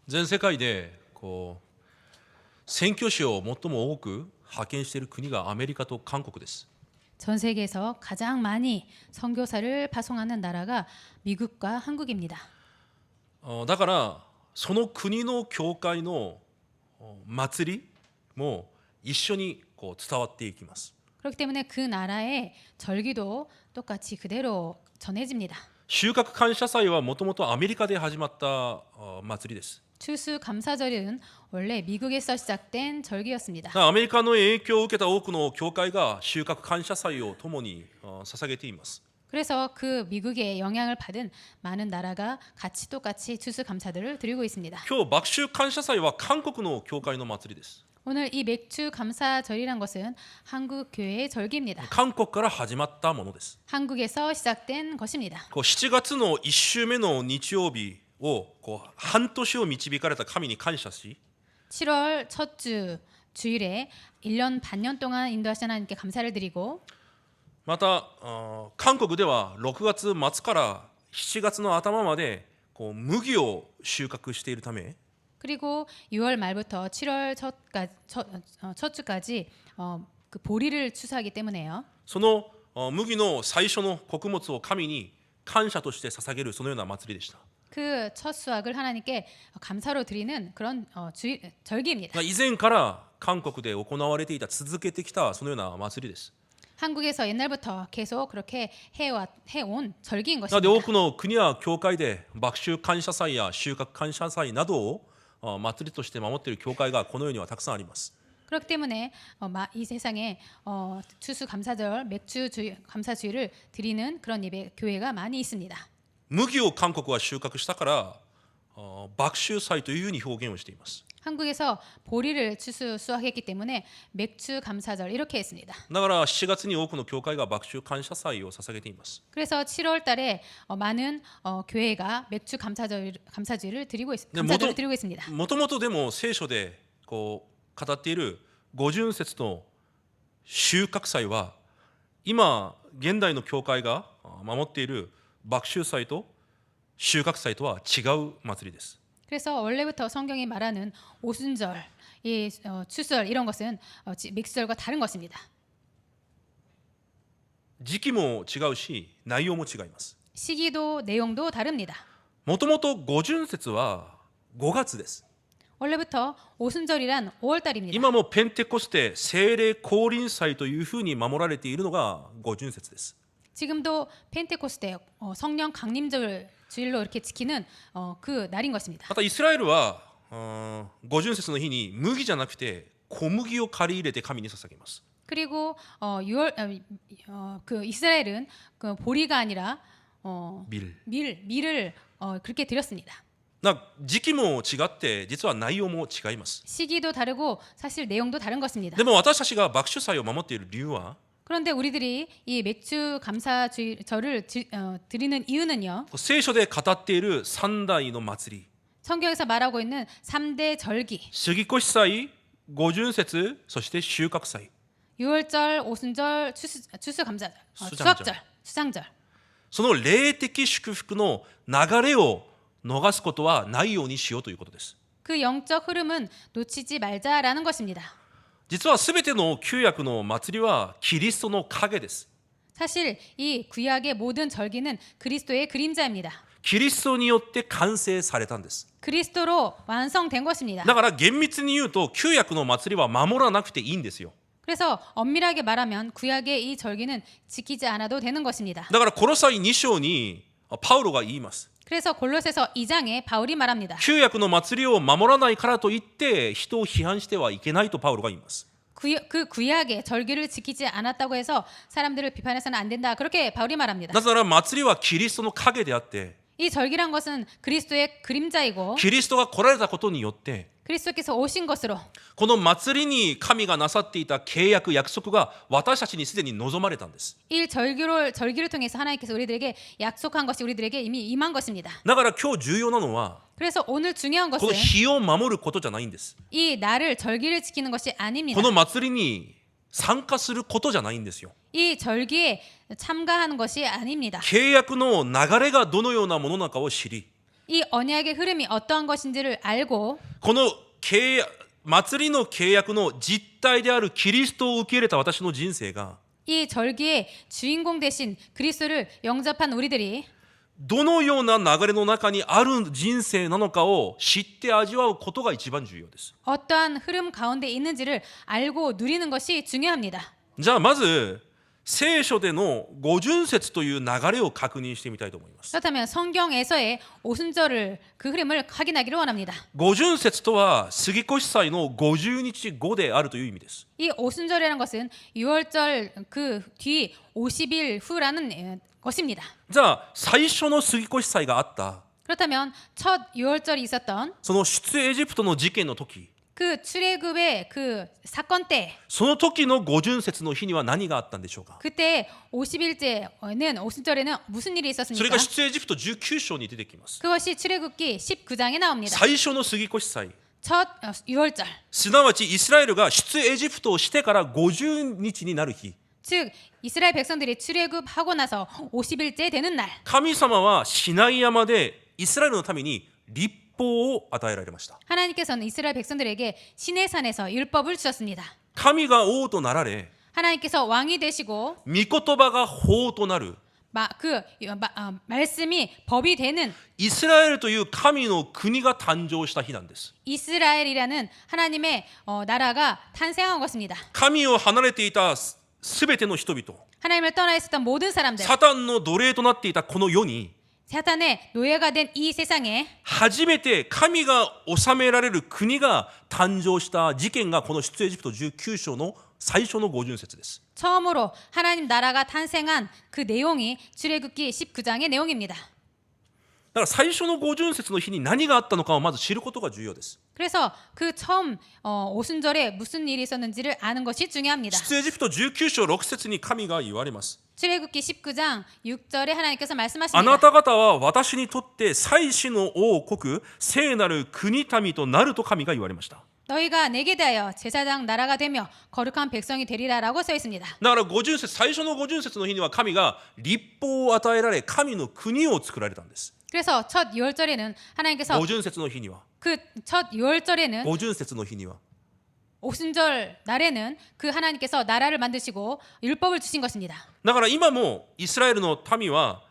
全世界でこう宣教師を最も多く派遣している国がアメリカと韓国です。 전 세계에서 가장 많이 선교사를 파송하는 나라가 미국과 한국입니다. だからその国の教会の祭りも一緒にこう伝わっていきます。 그렇기 때문에 그 나라의 절기도 똑같이 그대로 전해집니다. 収穫感謝祭はもともとアメリカで始まった祭りです。 추수감사절은 원래 미국에서 시작된 절기였습니다. アメリカの影響を受けた多くの教会が収穫感謝祭を共に捧げています。 그래서 그 미국의 영향을 받은 많은 나라가 같이 똑같이 추수감사들을 드리고 있습니다. 今日麦秋感謝祭は韓国の教会の祭りです。 오늘 이 맥주감사절이란 것은 한국 교회의 절기입니다. 韓国から始まったものです。 한국에서 시작된 것입니다. 7月の1週目の日曜日を半年を導かれた神に感謝し 7월 첫 주 주일에 1년 반년 동안 인도하신 하나님께 감사를 드리고 また韓国では6月末から7月の頭まで麦を収穫しているため 그리고 6월 말부터 7월 첫 주까지 그 보리를 추수하기 때문에요. その麦の最初の穀物を神に感謝として捧げるそのような祭りでした。 그 첫 수확을 하나님께 감사로 드리는 그런 절기입니다. 以前から韓国で行われていた続けてきたそのような祭りです。 한국에서 옛날부터 계속 그렇게 해온 절기인 なので 것입니다. 多くの国や教会で麦秋感謝祭や収穫感謝祭などを祭りとして守っている教会がこの世にはたくさんあります。 그렇기 때문에 이 세상에 추수 감사절, 맥주 감사주의를 드리는 그런 예배 교회가 많이 있습니다. 麦を韓国は収穫したから麦秋祭というふうに表現をしています。 한국에서 보리를 수확했기 때문에 맥주 감사절 이렇게 했습니다. だから7月に多くの教会が麦秋感謝祭を捧げています。 그래서 7월 달에 많은 교회가 맥주 감사주의를 드리고 있습니다. もともとでも聖書で語っている五旬節の収穫祭は今現代の教会が守っている麦秋祭と収穫祭とは違う祭りです。 그래서 원래부터 성경이 말하는 오순절, 이 추수절 이런 것은 맥주절과 다른 것입니다. 時期も違うし内容も違います。 시기도 내용도 다릅니다. もともと五旬節は5月です。 원래부터 오순절이란 5월 달입니다. 今もペンテコステ聖霊降臨祭というふうに守られているのが五旬節です。 지금도 펜테코스테 성령 강림절 주일로 이렇게 지키는 그 날인 것입니다. またイスラエルは五旬節の日に麦じゃなくて小麦を借り入れて神に捧げます。 그리고 그 이스라엘은 그 보리가 아니라 밀을 그렇게 드렸습니다. 時期も違って実は内容も違います。 시기도 다르고 사실 내용도 다른 것입니다. でも私たちが麦秋祭を守っている理由は 그런데 우리들이 이 맥주 감사절을 드리는 이유는요. 聖書で語っている三大の祭り 성경에서 말하고 있는 3대 절기 杉越祭、五旬節、そして収穫祭 유월절, 오순절, 추수감사절, 수장절 その霊的祝福の流れを逃すことはないようにしようということです。 그 영적 흐름은 놓치지 말자라는 것입니다. 実はすべての旧約の祭りはキリストの影です。 사실 이 구약의 모든 절기는 그리스도의 그림자입니다. キリストによって完成されたんです。 그리스도로 완성된 것입니다. だから厳密に言うと旧約の祭りは守らなくていいんですよ。 그래서 엄밀하게 말하면 구약의 이 절기는 지키지 않아도 되는 것입니다. だからコロサイ2章にパウロが言います。 그래서 골로새서 2장에 바울이 말합니다. 旧約の祭りを守らないからといって人を批判してはいけないとパウロが言います。 그 구약의 절기를 지키지 않았다고 해서 사람들을 비판해서는 안 된다. 그렇게 바울이 말합니다. なぜなら祭りはキリストの影であって 이 절기란 것은 그리스도의 그림자이고 キリストが来られたことによって 그리스도께서 오신 것으로 この祭りに神がなさっていた契約約束が私たちにすでに望まれたんです。 이 절기를 통해서 하나님께서 우리들에게 약속한 것이 우리들에게 이미 임한 것입니다. だから今日重要なのは 그래서 오늘 중요한 この 것은 日を守ることじゃないんです。 이 날을 절기를 지키는 것이 아닙니다. この祭りに参加することじゃないんですよ。 이 절기에 참가하는 것이 아닙니다. 契約の流れがどのようなものなのかを知り이 언약의 흐름이 어떠한 것인지를 알고 この契約祭りの契約の実態であるキリストを受け入れた私の人生が 이 절기의 주인공 되신 그리스도를 영접한 우리들이 どのような流れの中にある人生なのかを知って味わうことが一番重要です。 어떠한 흐름 가운데 있는지를 알고 누리는 것이 중요합니다. じゃあまず聖書での五巡節という流れを確認してみたいと思います。 그렇다면 성경에서의 오순절을 그 흐름을 확인하기를 원합니다. 五巡節とは杉越祭の50日後であるという意味です。 이 오순절이라는 것은 6월절 그 뒤 50일 후라는 것입니다. じゃあ最初の杉越祭があった 그렇다면 첫 6월절이 있었던 その出エジプトの事件の時 그 출애굽의 그 사건 때 その時の五巡節の日には何があったんでしょうか。 그때 50일째는 오순절에는 무슨 일이 それ 있었습니까? が出エジプト19章に出てきます。 그것이 출애굽기 19장에 나옵니다. 最初の杉越祭 첫 6월절 すなわちイスラエルが出エジプトをしてから50日になる日 즉 이스라엘 백성들이 출애굽하고 나서 50일째 되는 날 神様はシナイ山でイスラエルのために律法を与えられました。 하나님께서는 이스라엘 백성들에게 시내산에서 율법을 주셨습니다. 神が王となられ 하나님께서 왕이 되시고 御言葉が法となる 말씀이 법이 되는 イスラエルという神の国が誕生した日なんです。 이스라엘이라는 하나님의 나라가 탄생한 것입니다. 神を離れていたすべての人々 하나님을 떠나 있었던 모든 사람들 サタンの奴隷となっていたこの世に 사탄의 노예가 된 이 세상에 初めて神が治められる国が誕生した事件がこの出エジプト19章の最初の五巡節です。 처음으로 하나님 나라가 탄생한 그 내용이 출애굽기 19장의 내용입니다. だから最初の五巡節の日に何があったのかをまず知ることが重要です。 그래서 그 처음 오순절에 무슨 일이 있었는지를 아는 것이 중요합니다. 出エジプト19章6節に神が言われます。 출애굽기 19장 6절에 하나님께서 あ 말씀하십니다. なた方は私にとって祭司の王国聖なる国民となると神が言われました。 너희가 내게 대하여 제사장 나라가 되며 거룩한 백성이 되리라라고 써 있습니다. だから五巡節最初の五巡節の日には神が律法を与えられ神の国を作られたんです。 그래서 첫 6월절에는 하나님께서 五巡節の日には 그 첫 6월절에는 五巡節の日には 오순절 날에는 그 하나님께서 나라를 만드시고 율법을 주신 것입니다. だから今もイスラエルの民は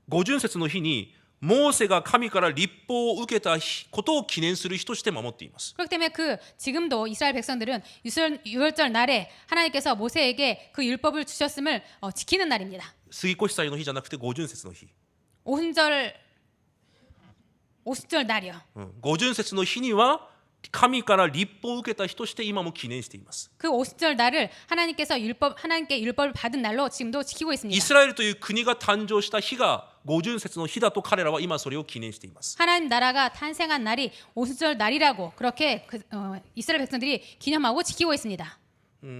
五巡節の日にモーセが神から律法を受けたことを記念する日として守っています。 그렇기 때문에 지금도 이스라엘 백성들은 6월절 날에 하나님께서 모세에게 그 율법을 주셨음을 지키는 날입니다. 杉越祭の日じゃなくて五巡節の日、 오순절 날이요. 五巡節の日には神から律法を受けた日として今も記念しています。 그 오순절 날을 하나님께 율법을 받은 날로 지금도 지키고 イ 있습니다. スラエルという国が誕生した日が五巡節の日だと彼らは今それを記念しています。 하나님 나라가 탄생한 날이 오순절 날이라고 그렇게 이스라엘 백성들이 기념하고 지키고 있습니다.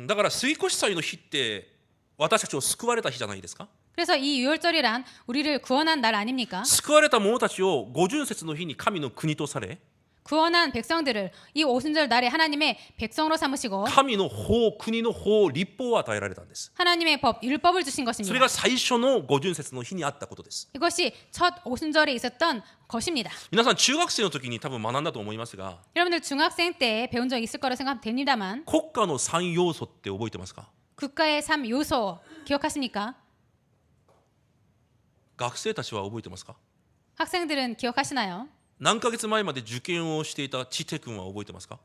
だから杉越祭の日って私たちを救われた日じゃないですか。 그래서 이 유월절이란 우리를 구원한 날 아닙니까? 救われた者たちを五巡節の日に神の国とされ 구원한 백성들을 이 오순절 날에 하나님의 백성으로 삼으시고 神の法、国の法、律法を与えられたんです。 하나님의 법, 율법을 주신 それ 것입니다. が最初の五巡節の日にあったことです。 이것이 첫 오순절에 있었던 것입니다. 皆さん中学生の時に多分学んだと思いますが 여러분들 중학생 때 배운 적 있을 거라 생각됩니다만 国家の3要素って覚えてますか。 국가의 3 요소 기억하십니까? 学生たちは覚えてますか。 학생들은 기억하시나요? 何ヶ月前まで受験をしていたチテ君は覚えてますか。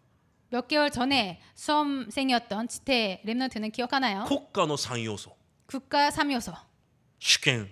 몇 개월 전에 수험생이었던 지태 랩런트는 기억하나요? 国家の3要素 국가 3 요소 主権、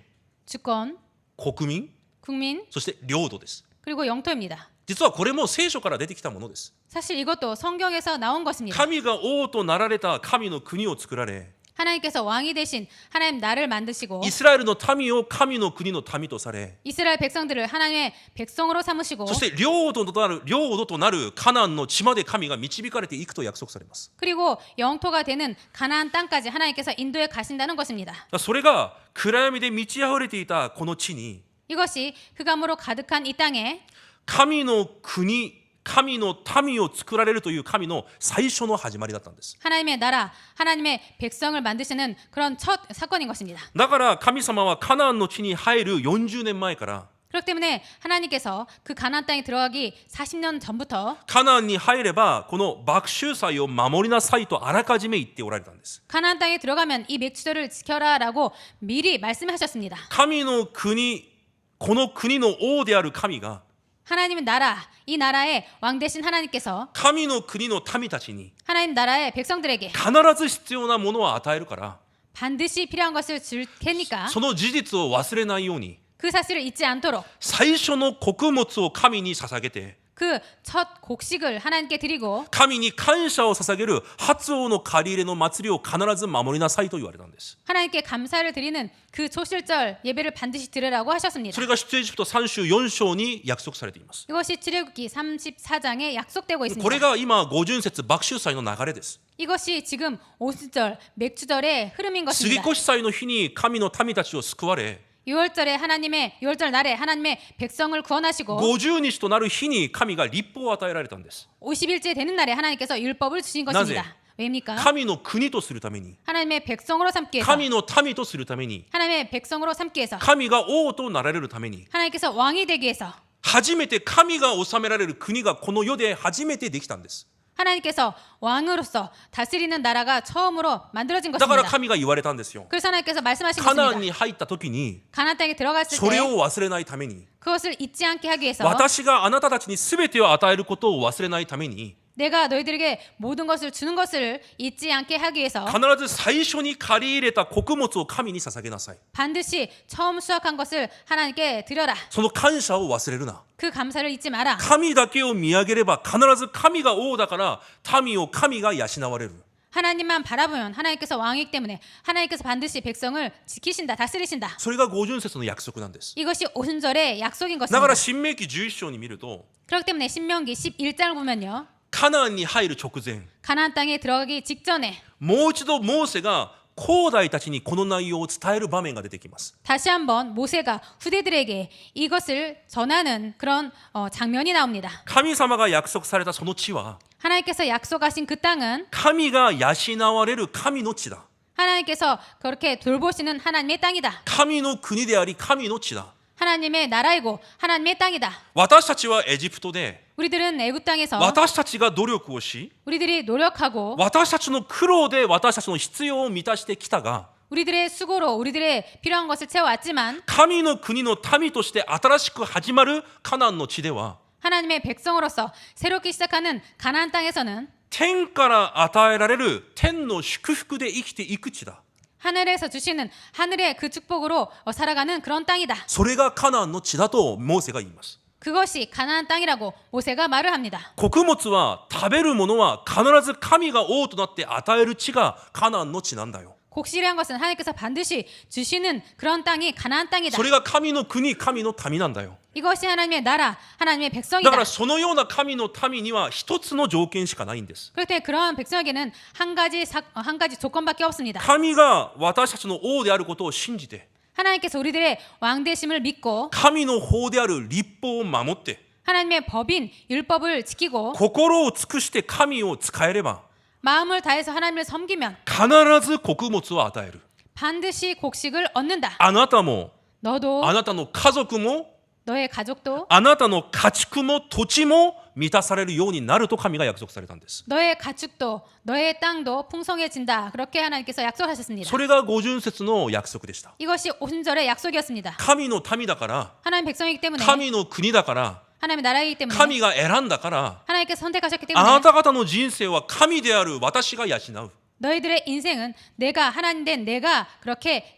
주권, 国民、 국민, そして領土です。 그리고 영토입니다. 実はこれも聖書から出てきたものです。 사실 이것도 성경에서 나온 것입니다. 神が王となられた神の国を作られ 하나님께서 왕이 되신 하나님 나를 만드시고 イスラエルの民を神の国の民とされ 이스라엘 백성들을 하나님의 백성으로 삼으시고 そして領土となるカナンの地まで神が導かれていくと約束されます。 그리고 영토가 되는 가나안 땅까지 하나님께서 인도에 가신다는 것입니다. それが暗闇で満ち溢れていたこの地に 이것이 흑암으로 가득한 이 땅에 神の国、神の民を作られるという神の最初の始まりだったんです。 하나님의 나라, 하나님의 백성을 만드시는 그런 첫 사건인 것입니다. だから神様はカナンの地に入る40年前から 그렇기 그렇기 때문에 하나님께서 그 가나안 땅에 들어가기 40년 전부터 カナンに入ればこの麦秋祭を守りなさいとあらかじめ言っておられたんです。 가나안 땅에 들어가면 이 맥주절을 지켜라라고 미리 말씀하셨습니다. 神の国、この国の王である神が 하나님의 나라, 이 나라의 왕 대신 하나님께서 神の国の民たちに 하나님 나라의 백성들에게 必ず必要なものを与えるから 반드시 필요한 것을 줄 테니까 その事実を忘れないように 그 사실을 잊지 않도록 最初の穀物を神に捧げて 그 첫 곡식을 하나님께 드리고 神に感謝を捧げる初王の借り入れの祭りを必ず守りなさいと言われたんです。 하나님께 감사를 드리는 그 초실절 예배를 반드시 드리라고 하셨습니다. それが出エジプト3章4章に約束されています。 이것이 출애굽기 34장에 약속되고 こ 있습니다. れが今五巡節麦秋祭の流れです。 이것이 지금 오순절 맥주절의 흐름인 杉 것입니다. 越祭の日に神の民たちを救われ 6월절에 하나님의 6월절 날에 하나님의 백성을 구원하시고 50日となる日に神が律法を与えられたんです。 50일째 되는 날에 하나님께서 율법을 주신 것입니다. 왜입니까? 神の国とするために 하나님의 백성으로 삼기 위해서 神の民とするために 하나님의 백성으로 삼기 위해서 神が王となられるために 하나님께서 왕이 되기 위해서 初めて神が治められる国がこの世で初めてできたんです。 하나님께서 왕으로서 다스리는 나라가 처음으로 만들어진 だから 것입니다. 神が言われたんですよ。 그래서 하나님께서 말씀하신 カナン 것입니다. に入った時に 가나안 땅에 들어갔을 それ 때 を忘れないために 그것을 잊지 않게 하기 위해서 私があなたたちに全てを与えることを忘れないために 내가 너희들에게 모든 것을 주는 것을 잊지 않게 하기 위해서 必ず最初に借り入れた穀物を神に捧げなさい。 반드시 처음 수확한 것을 하나님께 드려라. その感謝を忘れるな。 그 감사를 잊지 마라. 神だけを見上げれば必ず神が王だから民を神が養われる。 하나님만 바라보면 하나님께서 왕이기 때문에 하나님께서 반드시 백성을 지키신다, 다스리신다. それが五巡節の約束なんです。 이것이 오순절의 약속인 だから 것입니다. 新明記11章に見ると 그렇기 때문에 신명기 11장을 보면요. カナンに入る直前 가나안 땅에 들어가기 직전에 もう一度モーセが後代たちにこの内容を伝える場面が出てきます。 다시 한번 모세가 후대들에게 이것을 전하는 그런 장면이 나옵니다. 神様が約束されたその地は 하나님께서 약속하신 그 땅은 神が養われる神の地だ。 하나님께서 그렇게 돌보시는 하나님의 땅이다. 神の国であり神の地だ。 하나님의 나라이고 하나님의 땅이다. 私たちはエジプトで 우리들은 애굽 땅에서 私たちが努力をし 우리들이 노력하고 私たちの苦労で私たちの必要を満たしてきたが 우리들의 수고로 우리들의 필요한 것을 채워왔지만 神の国の民として新しく始まるカナンの地では 하나님의 백성으로서 새롭게 시작하는 가나안 땅에서는 天から与えられる天の祝福で生きていく地だ。 하늘에서 주시는 하늘의 그 축복으로 살아가는 그런 땅이다. それがカナンの地だとモーセが言います。 그것이 가나안 땅이라고 모세가 말을 합니다. 穀物は食べるものは必ず神が王となって与える地がカナンの地なんだよ。 곡식이란 것은 하나님께서 반드시 주시는 그런 땅이 가나안 땅이다. それが神の国、神の民なんだよ。 이것이 하나님의 나라, 하나님의 だ 백성이다. からそのような神の民には一つの条件しかないんです。 그럴 때 그러한 백성에게는 한 가지 조건밖에 없습니다. 神が私たちの王であることを信じて 하나님께서 우리들의 왕되심을 믿고 神の法である律法を守って 하나님의 법인 율법을 지키고 心を尽くして神を仕えれば 마음을 다해서 하나님을 섬기면 必ず穀物を与える。 반드시 곡식을 얻는다. あなたも 너도 あなたの家族も 너의 가족도 あなたの家畜も土地も満たされるようになると神が約束されたんです。 너의 가축도 너의 땅도 풍성해진다. 그렇게 하나님께서 약속하셨습니다. それが五巡節の約束でした。 이것이 오순절의 약속이었습니다. 神の民だから、 하나님 백성이기 때문에 神の国だから、 하나님의 나라이기 때문에 神が選んだから、 하나님께서 선택하셨기 あ 때문에 なた方の人生は神である私が養う。 너희들의 인생은 내가 하나님 된 내가 그렇게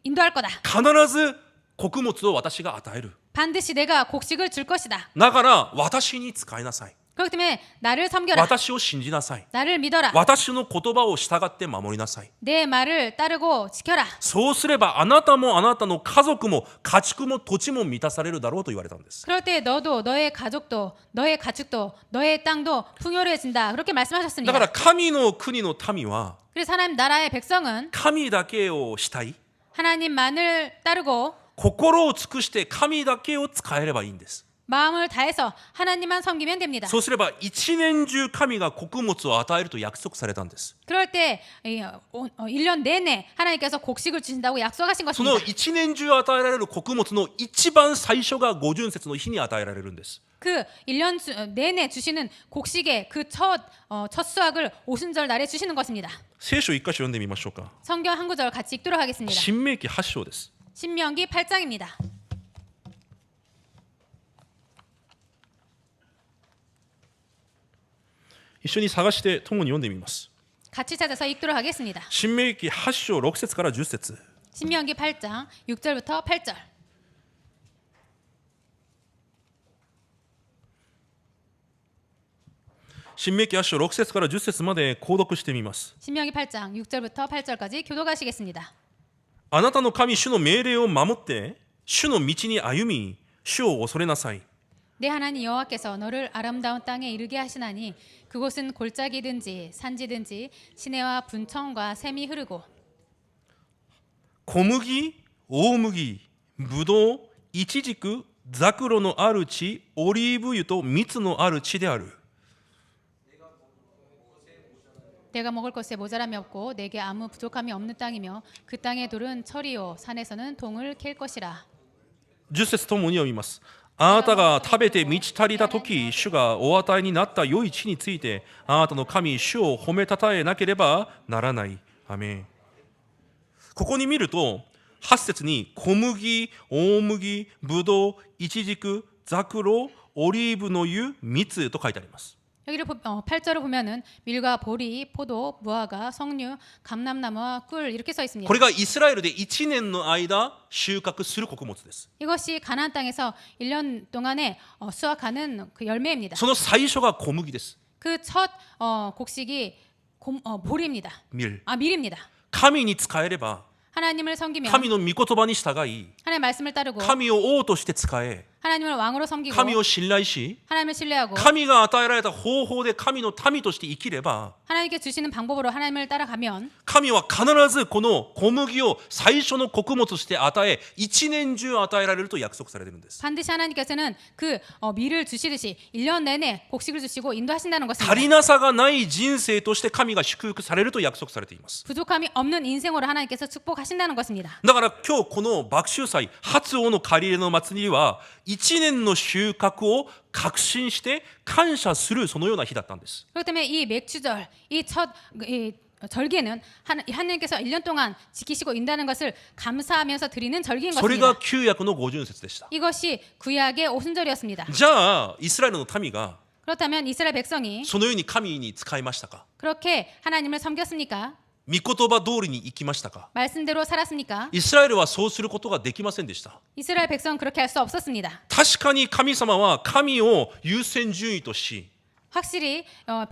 인도할 거다. 必ず穀物を私が与える。 반드시 내가 곡식을 줄 것이다. だから私に仕えなさい。 그렇기 때문에 나를 섬겨라. 私を信じなさい。 나를 믿어라. 私の言葉を従って守りなさい。 내 말을 따르고 지켜라. そうすればあなたもあなたの家族も家畜も土地も満たされるだろうと言われたんです。 그럴 때 너도 너의 가족도 너의 가축도 너의 땅도 풍요로워진다. 그렇게 だ 말씀하셨습니다. から神の国の民は 그래서 하나님 나라의 백성은 神だけをしたい。 하나님만을 따르고 心を尽くして神だけを仕えればいいんです。 마음을 다해서 하나님만 섬기면 됩니다. そうすれば一年中神が穀物を与えると約束されたんです。 그럴 때 1년 내내 하나님께서 곡식을 주신다고 약속하신 その 것입니다. 一年中与えられる穀物の一番最初が五旬節の日に与えられるんです。 그 1년 내내 주시는 곡식의 그 첫 수확을 오순절 날에 주시는 것입니다. 聖書一箇所読んでみましょうか。 성경 한 구절 같이 읽도록 하겠습니다. 新明記8章です。 신명기 8장입니다. 一緒に探して共に読んでみます。 같이 찾아서 읽도록 하겠습니다. 新明記8章6節から10節 신명기 8장 6절부터 8절. 新明記8章6節から10節まで購読してみます。 신명기 8장 6절부터 8절까지 교독하시겠습니다. あなたの神主の命令を守って主の道に歩み主を恐れなさい。 내 하나님 여호와께서 너를 아름다운 땅에 이르게 하시나니 그곳은 골짜기든지 산지든지 시내와 분청과 샘이 흐르고 小麦、大麦、ぶどう、イチジク、ザクロのある地、オリーブ油と蜜のある地である。 내가 먹을 것에 모자람이 없고 내게 아무 부족함이 없는 땅이며 그 땅의 돌은 철이요 산에서는 동을 캘 것이라. 10節ともに読みます。あなたが食べて満ち足りたとき、主がお与えになった良い地について、あなたの神、主を褒めたたえなければならない。アメン。ここに見ると、8節に小麦、大麦、ぶどう、イチジク、ザクロ、オリーブの油、蜜と書いてあります。 여기를 8절을 보면은 밀과 보리, 포도, 무화과, 석류, 감람나무와 꿀 이렇게 써 있습니다. これがイスラエルで1年の間収穫する穀物です。 이것이 가나안 땅에서 1년 동안에 수확하는 그 열매입니다. その最初が小麦です。 그 첫 곡식이 보리입니다. 밀입니다. 神に仕えれば 하나님을 섬기면 神の御言葉に従い 하나님의 말씀을 따르고 神を王として仕え 하나님을 왕으로 섬기고 神を信頼し 하나님을 신뢰하고 神が与えられた方法で神の民として生きれば 하나님께 주시는 방법으로 하나님을 따라가면 神は必ずこの小麦を最初の穀物として与え一年中与えられると約束されているんです。 반드시 하나님께서는 그 밀을 주시듯이 1년 내내 곡식을 주시고 인도하신다는 足 것입니다. りなさがない人生として神が祝福されると約束されています。 부족함이 없는 인생으로 하나님께서 축복하신다는 것입니다. だから今日この麦秋祭初王の借り入れの祭りは一年の収穫を確信して感謝するそのような日だったんです。 그렇기 때문에 이 맥주절, 이 첫 절기는 하나님께서 1년 동안 지키시고 인다는 것을 감사하면서 드리는 절기인 それが 것입니다. 旧約の五旬節でした。 이것이 구약의 오순절이었습니다. じゃあイスラエルの民が 그렇다면 이스라엘 백성이 そのように神に仕えましたか？ 그렇게 하나님을 섬겼습니까? 御言葉通りに生きましたか？ 말씀대로 살았습니까? イスラエルはそうすることができませんでした。 이스라엘 백성은 그렇게 할 수 없었습니다. 確かに神様は神を優先順位とし 확실히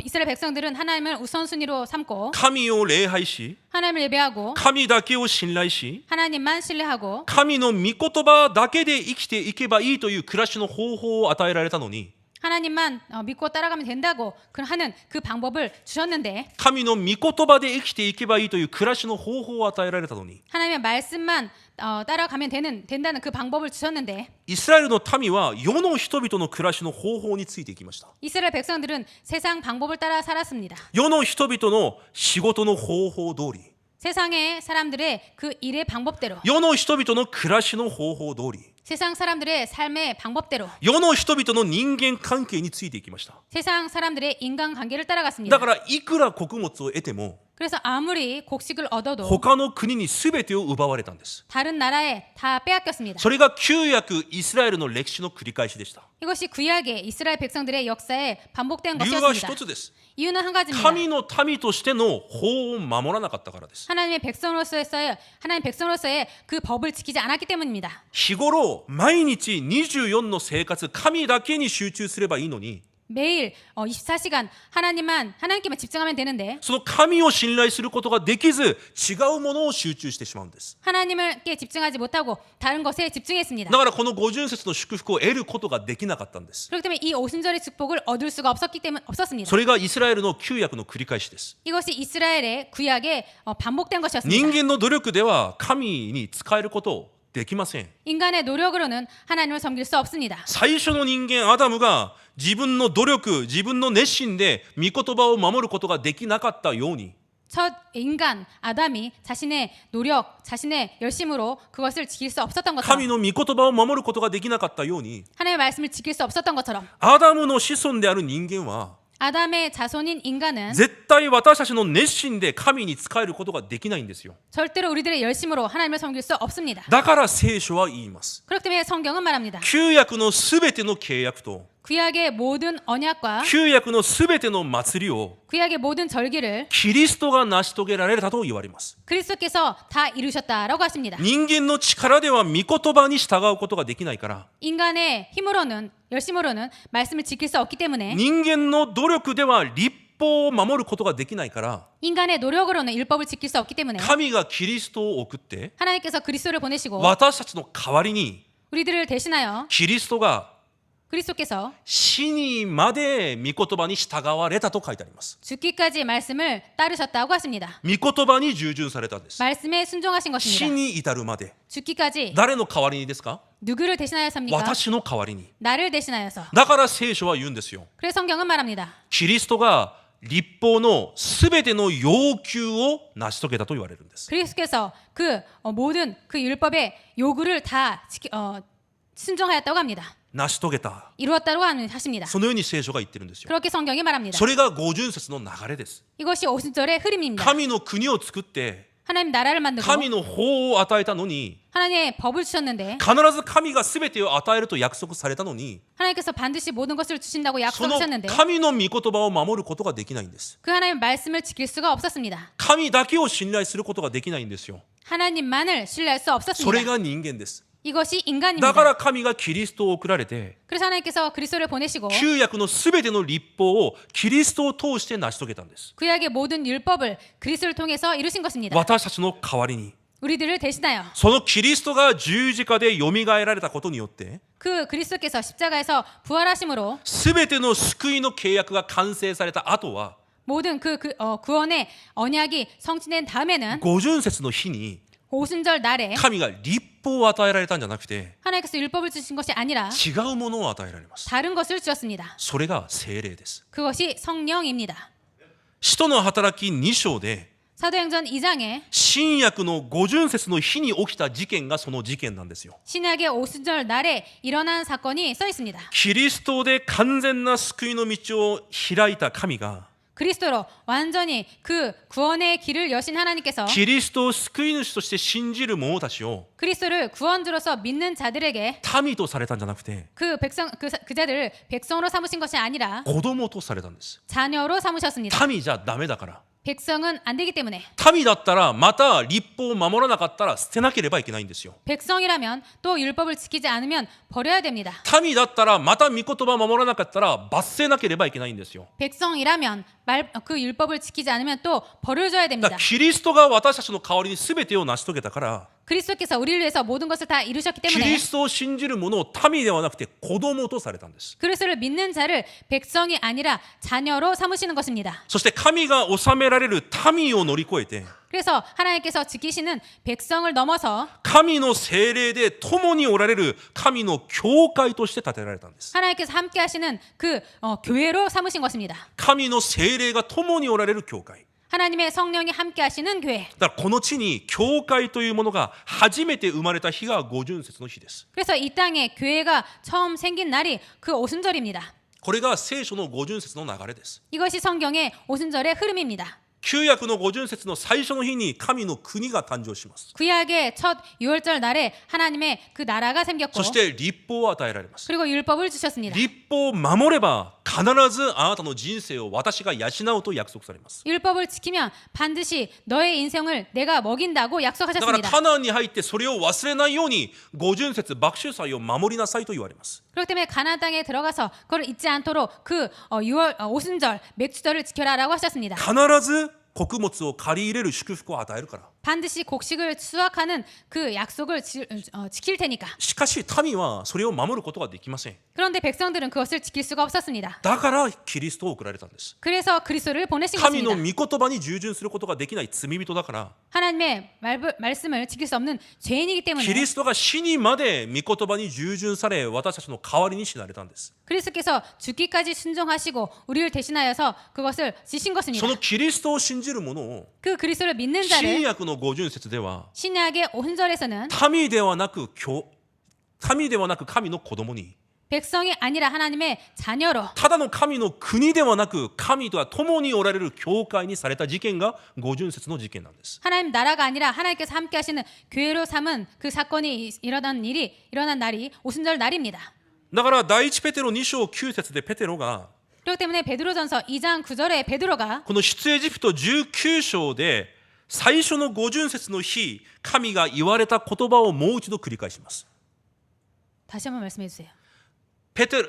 이스라엘 백성들은 하나님을 우선순위로 삼고 神を礼拝し 하나님을 예배하고 神だけを信頼し 하나님만 신뢰하고 神の御言葉だけで生きていけばいいという暮らしの方法を与えられたのに 하나님만 믿고 따라가면 된다고 하는 그 방법을 주셨는데 神の御言葉で生きていけばいいという暮らしの方法を与えられたのに 하나님의 말씀만 따라가면 된다는 그 방법을 주셨는데 イスラエルの民は世の人々の暮らしの方法についていきました。 이스라엘 백성들은 세상 방법을 따라 살았습니다. 世の人々の仕事の方法通り 세상의 사람들의 그 일의 방법대로 世の人々の暮らしの方法通り 세상 사람들의 삶의 방법대로 世の人々の人間関係についていきました。 세상 사람들의 인간관계를 따라갔습니다. だからいくら穀物を得ても 그래서 아무리 곡식을 얻어도 他の国に全てを奪われたんです。 다른 나라에 다 빼앗겼습니다. それが旧約イスラエルの歴史の繰り返しでした。 이것이 구약의 이스라엘 백성들의 역사에 반복된 理由は 것이었습니다. 一つです。 이유는 한 가지입니다. 神の民としての法を守らなかったからです。 하나님의 백성으로서의 그 법을 지키지 않았기 때문입니다. 日頃毎日24の生活神だけに集中すればいいのに 매일 24시간 하나님께만 집중하면 되는데 その神を信頼することができず違うものを集中してしまうんです。 하나님께 집중하지 못하고 다른 것에 집중했습니다. だからこの五旬節の祝福を得ることができなかったんです。 그렇기 때문에 이 오순절의 축복을 얻을 수가 없었습니다. それがイスラエルの旧約の繰り返しです。 이것이 이스라엘의 구약의 반복된 것이었습니다. 人間の努力では神に仕えることできません。 인간의 노력으로는 하나님을 섬길 수 없습니다. 最初の人間アダムが自分の努力、自分の熱心で御言葉を守ることができなかったように、 첫 인간 아담이 자신의 노력, 자신의 열심으로 그것을 지킬 수 없었던 神 것처럼 の御言葉を守ることができなかったように、 하나님의 말씀을 지킬 수 없었던 것처럼 アダムの子孫である人間は 아담의 자손인 인간은 絶対私たちの熱心で神に仕えることができないんですよ。 절대로 우리들의 열심으로 하나님을 섬길 수 없습니다. だから聖書は言います。 그렇기 때문에 성경은 말합니다. 旧約のすべての契約と 구약의 모든 언약과 旧約のすべての祭りを 구약의 모든 절기를 キリストが成し遂げられたと言われます。 그리스도께서 다 이루셨다라고 하십니다. 人間の力では御言葉に従うことができないから、 인간의 힘으로는 열심으로는 말씀을 지킬 수 없기 때문에 人間の努力では律法を守ることができないから、 인간의 노력으로는 율법을 지킬 수 없기 때문에 神がキリストを送って 하나님께서 그리스도를 보내시고 私たちの代わりに 우리들을 대신하여 キリストが 그리스도께서 死にまで御言葉に従われたと書いてあります。 죽기까지 말씀을 따르셨다고 하십니다. 御言葉に従順されたんです。 말씀에 순종하신 死 것입니다. に至るまで。 죽기까지 誰の代わりにですか？ 누구를 대신하였습니까? 私の代わりに。 나를 대신하여서. だから聖書は言うんですよ。 그래서 성경은 말합니다. キリストが律法のすべての要求を成し遂げたと言われるんです。 그리스도께서 그 모든 그 율법의 요구를 다 순종하였다고 합니다. 成し遂げた。 이루었다고 하십니다. そのように聖書が言ってるんですよ。 그렇게 성경이 말합니다. それが五旬節の流れです。 이것이 오순절의 흐름입니다. 神の国を作って 하나님 나라를 만들고 神の法を与えたのに、 하나님의 법을 주셨는데 必ず神が全てを与えると約束されたのに、 하나님께서 반드시 모든 것을 주신다고 その 약속하셨는데 神の御言葉を守ることができないんです。 그 하나님의 말씀을 지킬 수가 없었습니다. 神だけを信頼することができないんですよ。 하나님만을 신뢰할 수 それ 없었습니다. が人間です。 이것이 だ 인간입니다. から神がキリストを送られて、 그래서 하나님께서 그리스도를 보내시고 旧約のすべての律法をキリストを通して成し遂げたんです。 구약의 모든 율법을 그리스도를 통해서 이루신 것입니다. 私たちの代わりに、 우리들을 대신하여 そのキリストが十字架でよみがえられたことによって、 그 그리스도께서 십자가에서 부활하심으로 すべての救いの契約が完成された後は、 모든 구원의 언약이 성취된 다음에는 五旬節の日に 오순절 날에 神が律法を与えられたんじゃなくて、 하나님께서 율법을 주신 것이 아니라 違うものを与えられます。 다른 것을 주셨습니다. それが聖霊です。 그것이 성령입니다. 使徒の働き2章で、 사도행전 2장에 新約の五旬節の日に起きた事件がその事件なんですよ。 신약의 오순절 날에 일어난 사건이 써 있습니다. キリストで完全な救いの道を開いた神が、 그리스도로 완전히 그 구원의 길을 여신 하나님께서 キリストを救い主として信じる者たちを 그리스도를 구원주로서 믿는 자들에게 民とされたんじゃなくて、 그 자들을 백성으로 삼으신 것이 아니라 子供とされたんです。 자녀로 삼으셨습니다. 民じゃダメだから。 백성은 안 되기 때문에 民だったらまた律法を守らなかったら捨てなければいけないんですよ。 백성이라면 또 율법을 지키지 않으면 버려야 됩니다. 民だったらまた御言葉を守らなかったら罰せなければいけないんですよ。 백성이라면 그 율법을 지키지 않으면 또 벌을 줘야 だ 됩니다. からキリストが私たちの代わりに全てを成し遂げたから、 그리스도께서 우리를 위해서 모든 것을 다 이루셨기 キ 때문에 リストを信じる者を民ではなくて子供とされたんです。 그리스도를 믿는 자를 백성이 아니라 자녀로 삼으시는 것입니다. そして神が治められる民を乗り越えて、 그래서 하나님께서 지키시는 백성을 넘어서 神の聖霊で共におられる神の教会として建てられたんです。 하나님께서 함께 하시는 그 교회로 삼으신 것입니다. 神の聖霊が共におられる教会。 하나님의 성령이 함께 하시는 교회. だからこの地に教会というものが初めて生まれた日が五旬節の日です。 그래서 이 땅에 교회가 처음 생긴 날이 그 오순절입니다. これが聖書の五旬節の流れです。 이것이 성경의 오순절의 흐름입니다. 旧約の五旬節の最初の日に神の国が誕生します。 구약의 첫 유월절 날에 하나님의 그 나라가 생겼고 そして律法を与えられます。 그리고 율법을 주셨습니다. 律法を守れば必ずあなたの人生を私が養うと約束されます。 율법을 지키면 반드시 너의 인생을 내가 먹인다고 だから 약속하셨습니다. カナンに入ってそれを忘れないように五旬節麦秋祭を守りなさいと言われます。 그렇기 때문에 가나안 땅에 들어가서 그걸 잊지 않도록 그 오순절 맥주절을 지켜라라고 하셨습니다. 必ず穀物を借り入れる祝福を与えるから。 반드시 곡식을 수확하는 그 약속을 지킬 테니까. しかし民はそれを守ることができません。 그런데 백성들은 그것을 지킬 수가 없었습니다. だからキリストを送られたんです。 그래서 그리스도를 보내신 神の 것입니다. 御言葉に従順することができない罪人だから、 하나님의 말씀을 지킬 수 없는 죄인이기 キ 때문에 リストが死にまで御言葉に従順され、私たちの代わりに死なれたんです。 그리스도께서 죽기까지 순종하시고 우리를 대신하여서 그것을 지신 そ 것입니다. のキリストを信じる者を 그 그리스도를 믿는 新 자를 約の五巡節では 신약의 오순절에서는 民ではなく神の子供に、 백성이 아니라 하나님의 자녀로 ただの神の国ではなく神とは共におられる教会にされた事件が五巡節の事件なんです。 하나님 나라가 아니라 하나님께서 함께 하시는 교회로 삼은 그 사건이 일어난 날이 오순절 날입니다. だから第一ペテロ2章9節でペテロが 그렇기 때문에 베드로전서 2장 9절에 베드로가 この出エジプト19章で最初の五巡節の日、神が言われた言葉をもう一度繰り返します。 다시 한번 말씀해 주세요.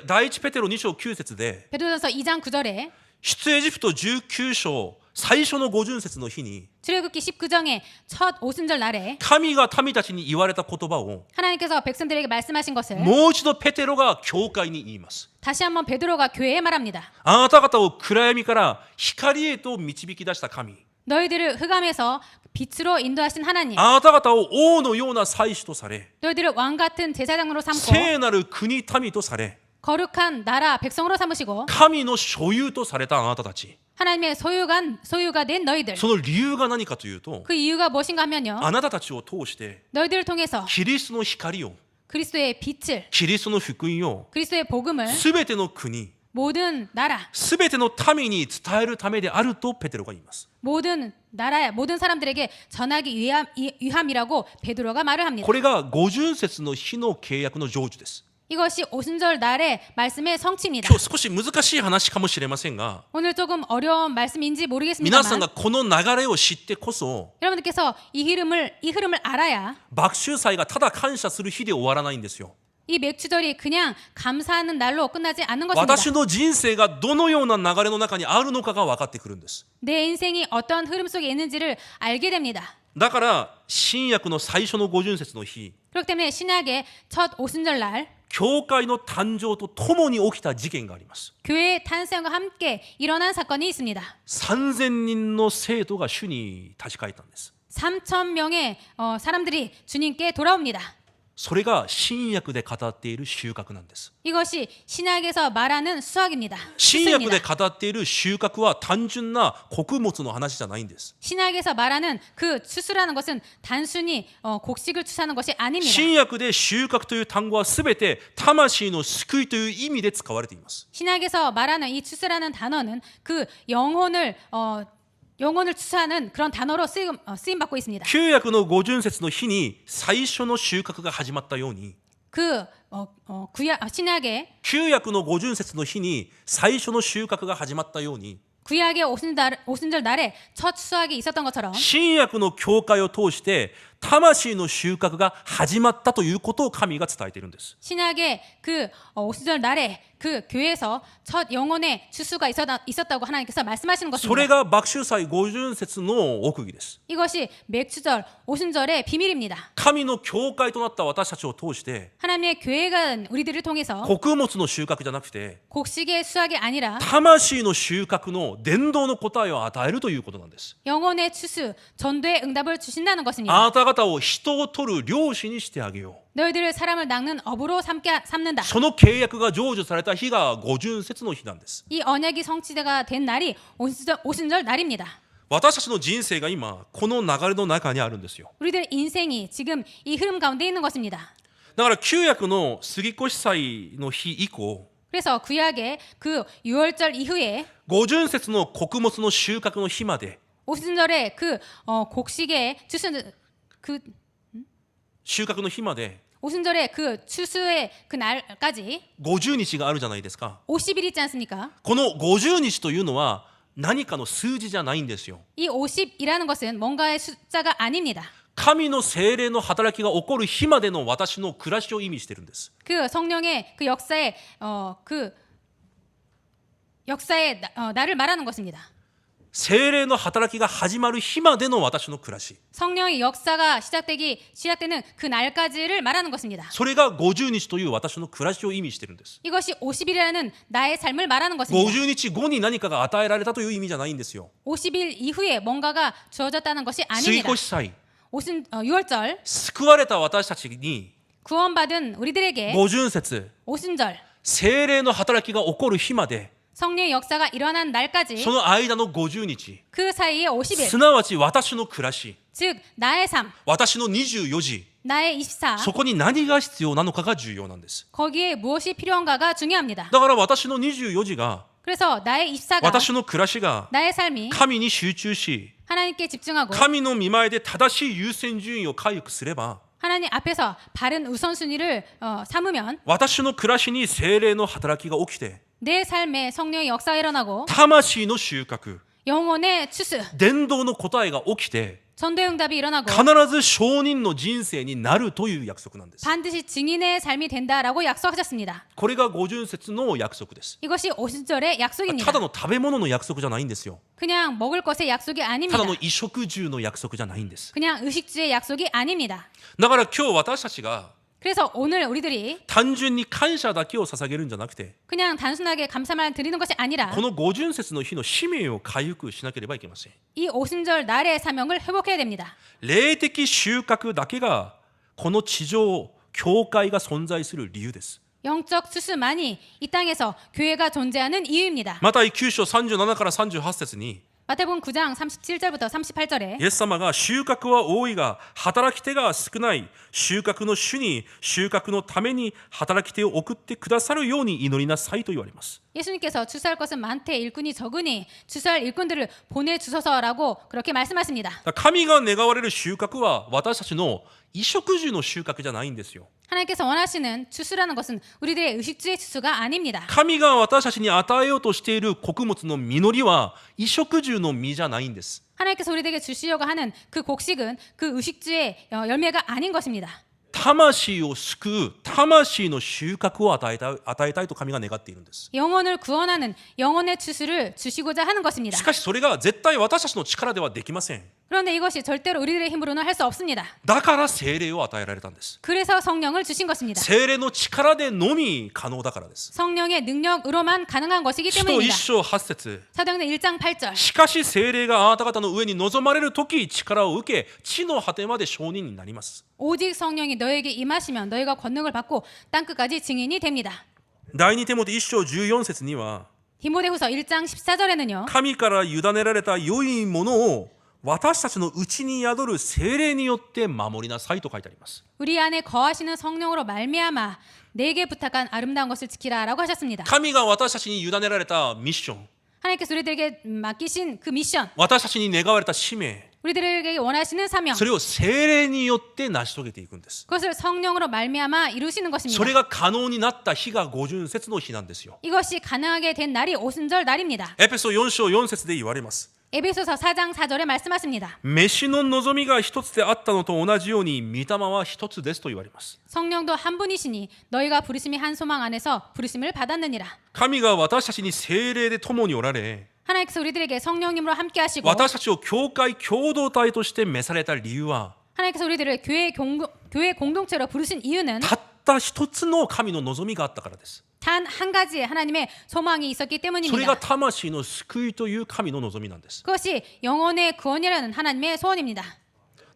第一ペテロ2章9節で 베드로전서 2장 9절에 出エジプト19章最初の五巡節の日に 출애굽기 19장의 첫 오순절 날에 神が民たちに言われた言葉を 하나님께서 백성들에게 말씀하신 것을 もう一度ペテロが教会に言います。 다시 한번 베드로가 교회에 말합니다. あなた方を暗闇から光へと導き出した神、 너희들을 흑암에서 빛으로 인도하신 하나님, あなた方を王のような祭司とされ、 너희들을 왕 같은 제사장으로 삼고 聖なる国民とされ、 거룩한 나라 백성으로 삼으시고 神の所有とされたあなたたち、 하나님의 소유가 된 너희들. その理由が何かというと、 그 이유가 무엇인가 하면요, あなたたちを通して 너희들을 통해서 キリストの光を、 그리스도의 빛을, キリストの福音を 그리스도의 복음을 すべての国、 모든 나라, すべての民に伝えるためであるとペテロが言います。 모든 나라에 모든 사람들에게 전하기 위함이라고 베드로가 말을 합니다. これが五巡節の日の契約の成就です。 이것이 오순절 날의 말씀의 성취입니다. 今日少し難しい話かもしれませんが、 오늘 조금 어려운 말씀인지 皆さん 모르겠습니다만 がこの流れを知ってこそ 여러분들께서 이 흐름을 알아야 麦秋祭がただ感謝する日で終わらないんですよ。 이 맥주절이 그냥 감사하는 날로 끝나지 않는 것입니다. 私の人生がどのような流れの中にあるのかが分かってくるんです。 내 인생이 어떤 흐름 속에 있는지를 알게 됩니다. だから新約の最初の五巡節の日、 그렇기 때문에 신약의 첫 오순절 날 教会の誕生とともに起きた事件があります。 교회의 탄생과 함께 일어난 사건이 있습니다. 3000人の生徒が主に立ち返ったんです。 3,000명의 사람들이 주님께 돌아옵니다. それが新約で語っている収穫なんです。 이것이 신약에서 말하는 수확입니다. 新約で 수수입니다. 語っている収穫は単純な穀物の話じゃないんです。 신약에서 말하는 그 추수라는 것은 단순히 곡식을 추수하는 것이 아닙니다. 新約で収穫という単語はすべて魂の救いという意味で使われています。 신약에서 말하는 이 추수라는 단어는 그 영혼을 추수하는 그런 단어로 쓰임 받고 있습니다. 旧約の五巡節の日に最初の収穫が始まったように、 그 신약의 旧約の五巡節の日に最初の収穫が始まったように、 구약의 오순절 날에 첫 수확이 있었던 것처럼 新約の教会を通して魂の収穫が始まったということを神が伝えているんです。 신약의 그 오순절 날에 그 교회에서 첫 영혼의 추수가 있었다고 하나님께서 말씀하시는 それ 것입니다. が麦秋祭五巡節の奥義です。 이것이 맥주절 오순절의 비밀입니다. 神の教会となった私たちを通して 하나님의 교회가 우리들을 통해서 穀物の収穫じゃなくて 곡식의 수확이 아니라 魂の収穫の伝道の答えを与えるということなんです。 영혼의 추수, 전도의 응답을 주신다는 あ 것입니다. なた方を人を取る漁師にしてあげよう。 너희들을 사람을 낚는 업으로 삼는다. その契約が成就された日が五巡節の日なんです。 이 언약이 성취가 된 날이 오순절 날입니다. 私たちの人生が今この流れの中にあるんですよ。 우리들 인생이 지금 이 흐름 가운데 있는 것입니다. だから旧約の杉越祭の日以降、 그래서 구약의 그 6월절 이후에 五巡節の穀物の収穫の日まで 오순절에 그 곡식의収穫の日まで 오순절에 그 추수의 그 날까지 50日があるじゃないですか。 50일 있지 않습니까? この50日というのは何かの数字じゃないんですよ。 이 50이라는 것은 뭔가의 숫자가 아닙니다. 神の聖霊の働きが起こる日までの私の暮らしを意味してるんです。 그 성령의 그 역사의 날을 말하는 것입니다. 聖霊の働きが始まる日までの私の暮らし、 성령의 역사가 시작되는 그 날까지를 말하는 것입니다. それが50日という私の暮らしを意味しているんです。 이것이 50일이라는 나의 삶을 말하는 것입니다. 50日後に何かが与えられたという意味じゃないんですよ。 50일 이후에 뭔가가 주어졌다는 것이 追 아닙니다. 越祭、 6월절 救われた私たちに 구원받은 우리들에게 50節、 오순절 聖霊の働きが起こる日まで、 성령의 역사가 일어난 날까지 その間の50日、 그 사이에 50일 すなわち私の暮らし、 즉 나의 삶 私の24時、 나의 24そこに何が必要なのかが重要なんです。 거기에 무엇이 필요한가가 중요합니다. だから私の24時が、 그래서 나의 24가 私の暮らしが 나의 삶이 神に集中し、 하나님께 집중하고 神の御前で正しい優先順位を回復すれば、 하나님 앞에서 바른 우선순위를 삼으면 私の暮らしに聖霊の働きが起きて、 내 삶에 성령의 역사가 일어나고 魂の収穫、 영혼의 추수 伝道の答えが起きて、 전도응답이 일어나고 必ず証人の人生になるという約束なんです。 반드시 증인의 삶이 된다라고 약속하셨습니다. これが50節の約束です。 이것이 오순절의 약속입니다. ただの食べ物の約束じゃないんですよ。 그냥 먹을 것의 약속이 た 아닙니다. だの衣食住の約束じゃないんです。 그냥 의식주의 약속이 아닙니다. だから今日私たちが 그래서 오늘 우리들이 単純に感謝だけを捧げるんじゃなくて、 그냥 단순하게 감사만 드리는 것이 아니라 この50節の日の使命を回復しなければいけません。 이 오순절 날의 사명을 회복해야 됩니다. 霊的収穫だけがこの地上教会が存在する理由です。 영적 추수만이 이 땅에서 교회가 존재하는 이유입니다. また9章37から38節に 마태복음 9장 37절부터 38절에 イエス様が収穫は多いが働き手が少ない、収穫の主に収穫のために働き手を送ってくださるように祈りなさいと言われます。 예수님께서 추수할 것은 많되 일꾼이 적으니 추수할 일꾼들을 보내주소서라고 그렇게 말씀하십니다. 神が願われる収穫は私たちの衣食住の収穫じゃないんですよ。 하나님께서 원하시는 추수라는 것은 우리들의 의식주의 추수가 아닙니다. 神が私たちに与えようとしている穀物の実りは衣食住の実じゃないんです。 하나님께서 우리에게 주시려고 하는 그 곡식은 그 의식주의 열매가 아닌 것입니다. 魂を救う魂の収穫を与えたいと神が願っているんです。 영혼을 구원하는 영혼의 추수를 주시고자 하는 것입니다. しかしそれが絶対私たちの力ではできません。 그런데 이것이 절대로 우리들의 힘으로는 할 수 없습니다. だから聖霊を与えられたんです。 그래서 성령을 주신 것입니다. 聖霊の力でのみ可能だからです。 성령의 능력으로만 가능한 것이기 使徒1 때문입니다. 章8節 사도행전 1장 8절 しかし聖霊があなた方の上に望まれるとき力を受け地の果てまで証人になります。 오직 성령이 너에게 임하시면 너희가 권능을 받고 땅끝까지 증인이 됩니다. 第2テモテ1章14節には 디모데후서 1장 14절에는요. 神から委ねられた良いものを私たちのうちに宿る聖霊によって守りなさいと書いてあります。 우리 안에 거하시는 성령으로 말미암아 내게 부탁한 아름다운 것을 지키라라고 하셨습니다. 神が私たちに委ねられたミッション、 하나님께서 우리들에게 맡기신 그 미션, 私たちに願われた使命、 우리들에게 원하시는 사명, それを聖霊によって成し遂げていくんです。 그것을 성령으로 말미암아 이루시는 것입니다. それが可能になった日が50節の日なんですよ。 이것이 가능하게 된 날이 오순절 날입니다. エペソ4章4節で言われます。 에베소서 4장 4절에 말씀하십니다. 飯の望みが一つであったのと同じように御霊は一つですと言われます。 성령도 한 분이시니 너희가 부르심이 한 소망 안에서 부르심을 받았느니라. 神が私たちに聖霊で共におられ、 하나님께서 우리들에게 성령님으로 함께 하시고 私たちを教会共同体として召された理由は 하나님께서 우리들을 교회 공동체로 부르신 이유는 たった一つの神の望みがあったからです。 단 한 가지의 하나님의 소망이 있었기 それが 때문입니다. 魂の救いという神の望みなんです。 그것이 영혼의 구원이라는 하나님의 소원입니다.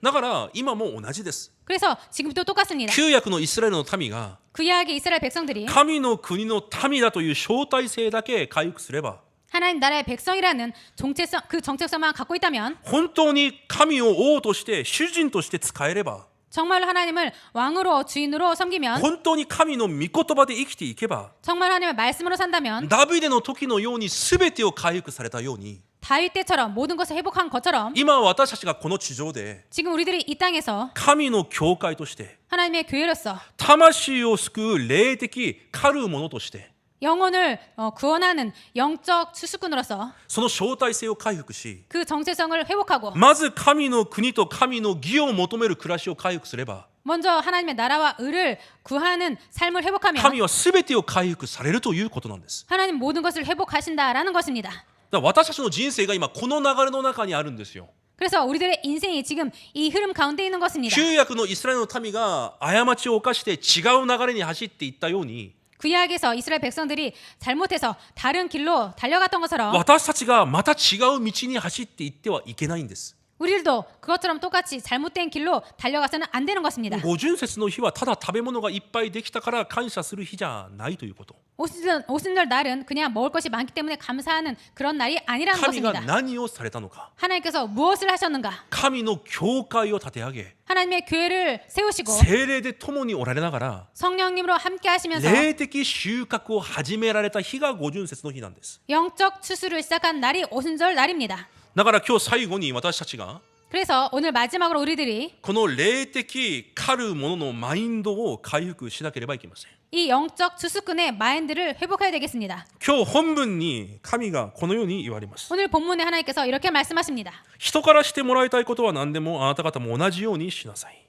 だから今も同じです。 그래서 지금도 똑같습니다. 旧約のイスラエルの民が 구약의 이스라엘 백성들이 神の国の民だという招待制だけ回復すれば 하나님 나라의 백성이라는 정체성만 갖고 있다면 本当に神を王として主人として使えれば 정말 하나님을 왕으로 주인으로 섬기면 本当に神の御言葉で生きていけば 정말 하나님의 말씀으로 산다면 ダビデの時のように全てを回復されたように 다윗 때처럼 모든 것을 회복한 것처럼 今私たちがこの地上で 지금 우리들이 이 땅에서 神の教会として 하나님의 교회로서 魂を救う霊的狩る者として 영혼을 구원하는 영적 추수꾼으로서 その招待性を回復し 그 정체성을 회복하고 まず神の国と神の義を求める暮らしを回復すれば 먼저 하나님의 나라와 의를 구하는 삶을 회복하면 神は全てを回復されるということなんです。 하나님 모든 것을 회복하신다라는 것입니다. だから私たちの人生が今この流れの中にあるんですよ。 그래서 우리들의 인생이 지금 이 흐름 가운데 있는 것입니다. 旧約のイスラエルの民が過ちを犯して違う流れに走っていったように 구약에서 이스라엘 백성들이 잘못해서 다른 길로 달려갔던 것처럼 私たちがまた違う道に走っていってはいけないんです。 우리들도 그것처럼 똑같이 잘못된 길로 달려가서는 안 되는 것입니다. 五巡節の日はただ食べ物がいっぱいできたから感謝する日じゃないということ。 오순절 날은 그냥 먹을 것이 많기 때문에 감사하는 그런 날이 아니라는 神が 것입니다. 何をされたのか、 하나님께서 무엇을 하셨는가? 神の教会を立て上げ 하나님의 교회를 세우시고 聖霊で共におられながら 성령님으로 함께 하시면서 霊的収穫を始められた日が五巡節の日なんです。 영적 추수를 시작한 날이 오순절 날입니다. だから今日最後に私たちが 그래서 오늘 마지막으로 우리들이 この霊的狩るもののマインドを回復しなければいけません。 이 영적 추수꾼의 마인드를 회복해야 되겠습니다. 今日本文に神がこのように言われます。 오늘 본문에 하나님께서 이렇게 말씀하십니다. 人からしてもらいたいことは何でもあなた方も同じようにしなさい。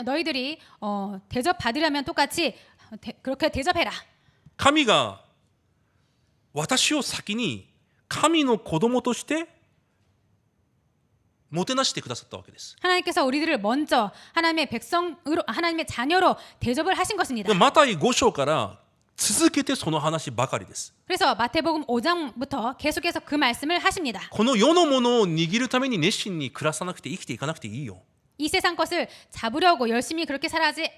너희들이 대접 받으려면 똑같이 그렇게 대접해라. 神が私を先に神の子供としてもてなしてくださったわけです。 하나님께서 우리들을 먼저 하나님의 백성으로 하나님의 자녀로 대접을 하신 것입니다. マタイ5章から続けてその話ばかりです。 그래서 마태복음 5장부터 계속해서 그 말씀을 하십니다. この世のものを握るために熱心に暮らさなくて生きていかなくていいよ。 이 세상 것을 잡으려고 열심히 그렇게 살아가지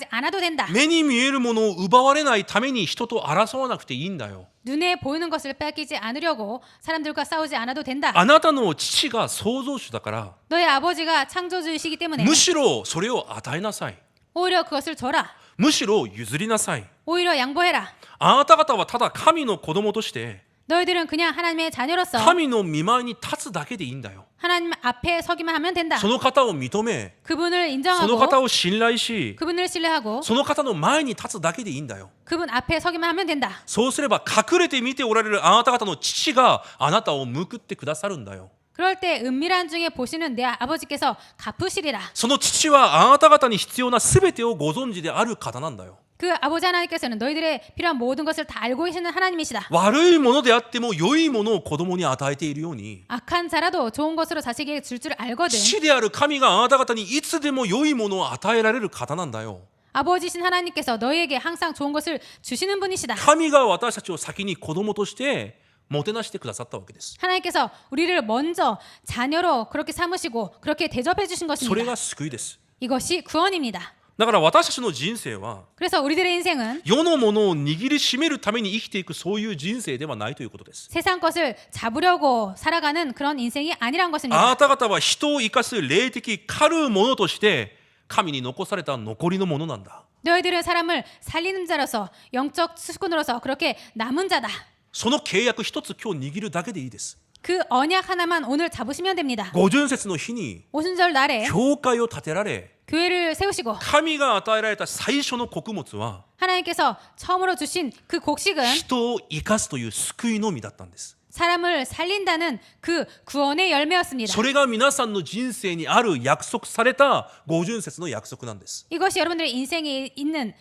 않아도 된다. 目に見えるものを奪われないために人と争わなくていいんだよ。 눈에 보이는 것을 뺏기지 않으려고 사람들과 싸우지 않아도 된다. あなたの父が創造主だから 너의 아버지가 창조주이시기 때문에 むしろそれを与えなさい。 오히려 그것을 줘라. むしろ譲りなさい。 오히려 양보해라. あなた方はただ神の子供として 너희들은 그냥 하나님의 자녀로서 神の御前に立つだけでいいんだよ。 하나님 앞에 서기만 하면 된다. その方を認め 그분을 その方 인정하고 を信頼し 그분을 신뢰하고 その方の前に立つだけでいいんだよ。 그분 앞에 서기만 하면 된다. そうすれば隠れて見ておられるあなた方の父があなたを報ってくださるんだよ。 그럴 때 은밀한 중에 보시는 내 아버지께서 갚으시리라. その父はあなた方に必要な全てをご存知である方なんだよ。 그 아버지 하나님께서는 너희들의 필요한 모든 것을 다 알고 계시는 하나님이시다. 悪いものであっても良いものを子供に与えているように 악한 자라도 좋은 것으로 자식에게 줄 줄 알거든. 父である神があなた方にいつでも良いものを与えられる方なんだよ。 아버지신 하나님께서 너희에게 항상 좋은 것을 주시는 분이시다. 神が私たちを先に子供としてもてなしてくださったわけです。 하나님께서 우리를 먼저 자녀로 그렇게 삼으시고 그렇게 대접해 주신 それ 것입니다. が救いです。 이것이 구원입니다. だから私たちの人生は 그래서 우리들의 인생은 世のものを握りしめるために生きていくそういう人生ではないということです。 세상 것을 잡으려고 살아가는 그런 인생이 아니란 あ 것입니다. なた方は人を生かす霊的狩るものとして神に残された残りのものなんだ。 너희들은 사람을 살리는 자로서 영적 수꾼으로서 그렇게 남은 자다. その契約一つ今日握るだけでいいです。 그 언약 하나만 오늘 잡으시면 됩니다. 五巡節の日に 오순절 날에 教会を建てられ 교회를 세우시고 神が与えられた最初の穀物は 하나님께서 처음으로 주신 그 곡식은 人を生かすという救いのみだったんです。 사람을 살린다는 그 구원의 열매였습니다. それが皆さんの人生にある約束された五巡節の約束なんです。 이것이 여러분들의 인생에 있는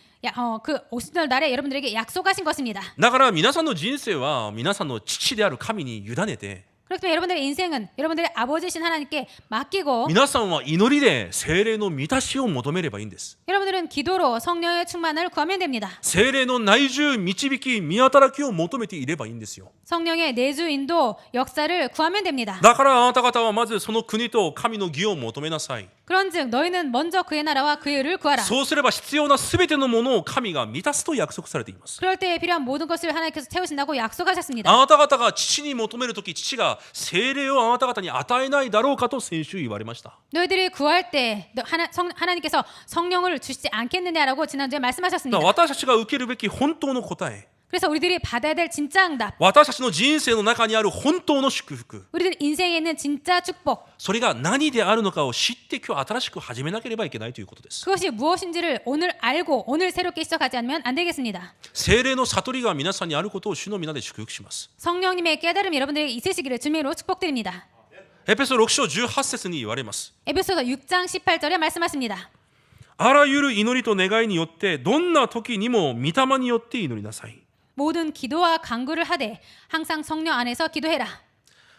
그 오순절 날에 여러분들에게 약속하신 것입니다. だから皆さんの人生は皆さんの父である神に委ねて 그렇기 때문에 여러분들의 인생은 여러분들의 아버지신 하나님께 맡기고 皆さんは祈りで聖霊の満たしを求めればいいんです。 여러분들은 기도로 성령의 충만을 구하면 됩니다. 聖霊の内住導き見働きを求めていればいいんですよ。 성령의 내주 인도 역사를 구하면 됩니다. だからあなた方はまずその国と神の義を求めなさい。 그런즉 너희는 먼저 그의 나라와 그의 의를 구하라. そうすれば必要なすべてのものを神が満たすと約束されています。 그럴 때에 필요한 모든 것을 하나님께서 채우신다고 약속하셨습니다. あなた方が父に求めるとき、父が聖霊をあなた方に与えないだろうかと先週言われました。 너희들이 구할 때 하나님께서 성령을 주시지 않겠느냐라고 지난주에 だ 말씀하셨습니다. から私たちが受けるべき本当の答え、 그래서 우리들이 받아야 될 진짜 응답, 私たちの人生の中にある本当の祝福、 우리들 인생에 있는 진짜 축복, それが何であるのかを知って今日新しく始めなければいけないということです。 그것이 무엇인지를 오늘 알고 오늘 새롭게 시작하지 않으면 안 되겠습니다. 聖霊の悟りが皆さんにあることを主の皆で祝福します。 성령님의 깨달음이 여러분들에게 있으시기를 주님으로 축복드립니다. エペソ6章18節に言われます。 에베소서 6장 18절에 말씀하십니다. あらゆる祈りと願いによってどんな時にも御霊によって祈りなさい。 모든 기도와 간구를 하되 항상 성령 안에서 기도해라.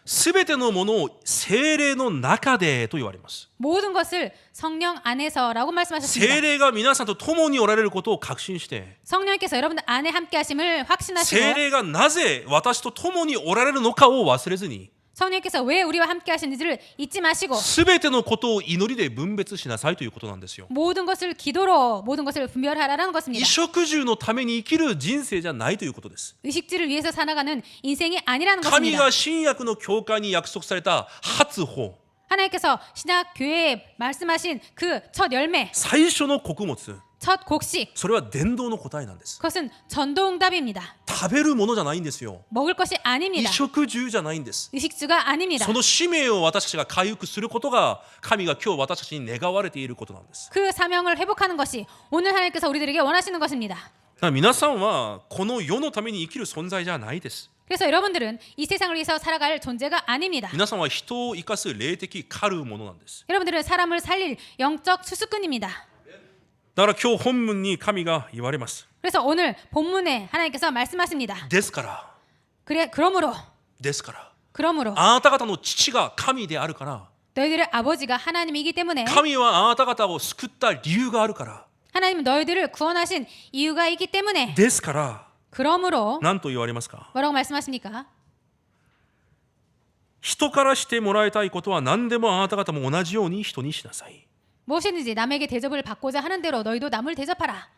すべてのものを聖霊の中でと言われます。 모든 것을 성령 안에서라고 聖 말씀하셨습니다. 霊が皆さんと共におられることを確信して、 성령께서 여러분들 안에 함께 하심을 확신하시고 聖霊がなぜ私と共におられるのかを忘れずに、 성령께서 왜 우리와 함께 하시는지를 잊지 마시고 すべてのことを祈りで分別しなさいということなんですよ。 모든 것을 기도로 모든 것을 분별하라는 衣 것입니다. 食住のために生きる人生じゃないということです。 의식주를 위해서 살아가는 인생이 아니라는 神 것입니다. が新約の教会に約束された初歩、 하나님께서 신약 교회에 말씀하신 그 첫 열매, 最初の穀物、 첫 곡식, それは伝道の答えなんです。 그것은 전도응답입니다. 食べるものじゃないんですよ。 먹을 것이 衣 아닙니다. 食住じゃないんです。 의식주가 아닙니다. その使命を私たちが回復することが神が今日私たちに願われていることなんです。 그 사명을 회복하는 것이 오늘 하나님께서 우리들에게 원하시는 것입니다. だから皆さんはこの世のために生きる存在じゃないです。 그래서 여러분들은 이 세상을 위해서 살아갈 존재가 아닙니다. 皆さんは人を生かす霊的狩るものなんです。 여러분들은 사람을 살릴 영적 수수꾼입니다. だから今日本文に神が言われます。 그래서 오늘 본문에 하나님께서 말씀하십니다. ですから、 그러므로 ですから、 그러므로 あなた方の父が神であるから、 너희들의 아버지가 하나님이기 때문에 神はあなた方を救った理由があるから、 하나님은 너희들을 구원하신 이유가 있기 때문에 ですから、 그러므로 何と言われますか？ 뭐라고 말씀하십니까? 人からしてもらいたいことは何でもあなた方も同じように人にしなさい。 무엇이든지 남에게 대접을 받고자 하는 대로 너희도 남을 대접하라.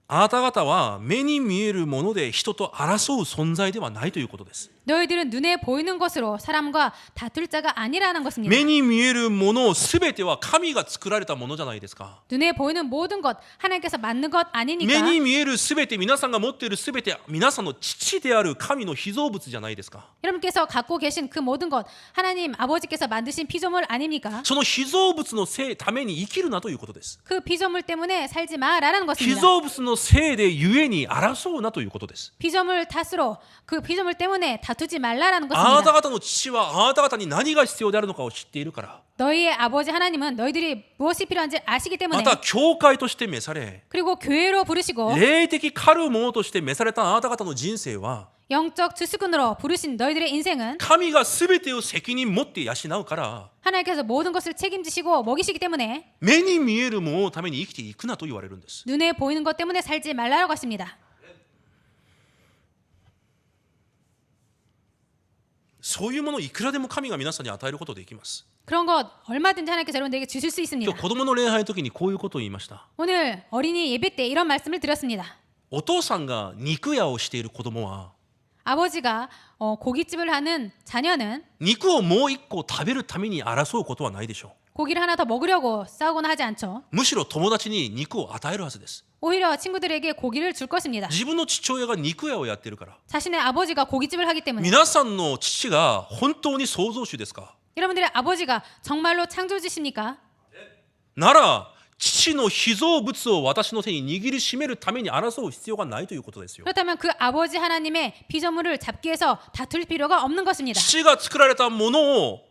あなた方は目に見えるもので人と争う存在ではないということです。 너희들은 눈에 보이는 것으로 사람과 다툴 자가 아니라는 것입니다. 目に見えるものすべては神が作られたものじゃないですか。 눈에 보이는 모든 것 하나님께서 만든 것 目 아니니까 に見えるすべて、皆さんが持っているすべて、皆さんの父である神の被造物じゃないですか。 여러분께서 갖고 계신 그 모든 것 하나님 아버지께서 만드신 피조물 아닙니까? その被造物のために生きるなということです。 그 피조물 때문에 살지 마라는 被 것입니다. 造物のせいでゆえに争うなということです。 피조물 탓으로 그 피조물 때문에 다투지 말라라는 あなた 것입니다. 方の父はあなた方に何が必要であるのかを知っているから。 너희의 아버지 하나님은 너희들이 무엇이 필요한지 아시기 ま 때문에 た教会として召され、 그리고 교회로 부르시고 霊的狩る者として召されたあなた方の人生は、 영적 주수꾼으로 부르신 너희들의 인생은 神がすべてを責任持って養うから、 하나님께서 모든 것을 책임지시고 먹이시기 때문에 目に見えるもののために生きていくなと言われるんです。 눈에 보이는 것 때문에 살지 말라고 하십니다. そういうものをいくらでも神が皆さんに与えることできます。 그런 것 얼마든지 하나님께서 여러분들에게 주실 수 今 있습니다. 日子供の礼拝の時にこういうことを言いました。 오늘 어린이 예배 때 이런 말씀을 드렸습니다. お父さんが肉屋をしている子供は、 아버지가 고깃집을 하는 자녀는 肉をもう一個食べるために争うことはないでしょ 고기를 하나 더 먹으려고 싸우거나 하지 않죠. う。むしろ友達に肉を与えるはずです。 오히려 친구들에게 고기를 줄 것입니다. 自分の父親が肉屋をやってるから。 자신의 아버지가 고깃집을 하기 때문에 皆さんの父が本当に創造主ですか？ 여러분들의 아버지가 정말로 창조주십니까? なら父の被造物を私の手に握りしめるために争う必要がないということですよ。 그렇다면 그 아버지 하나님의 피조물을 잡기 위해서 다툴 필요가 없는 것입니다. 父が作られたものを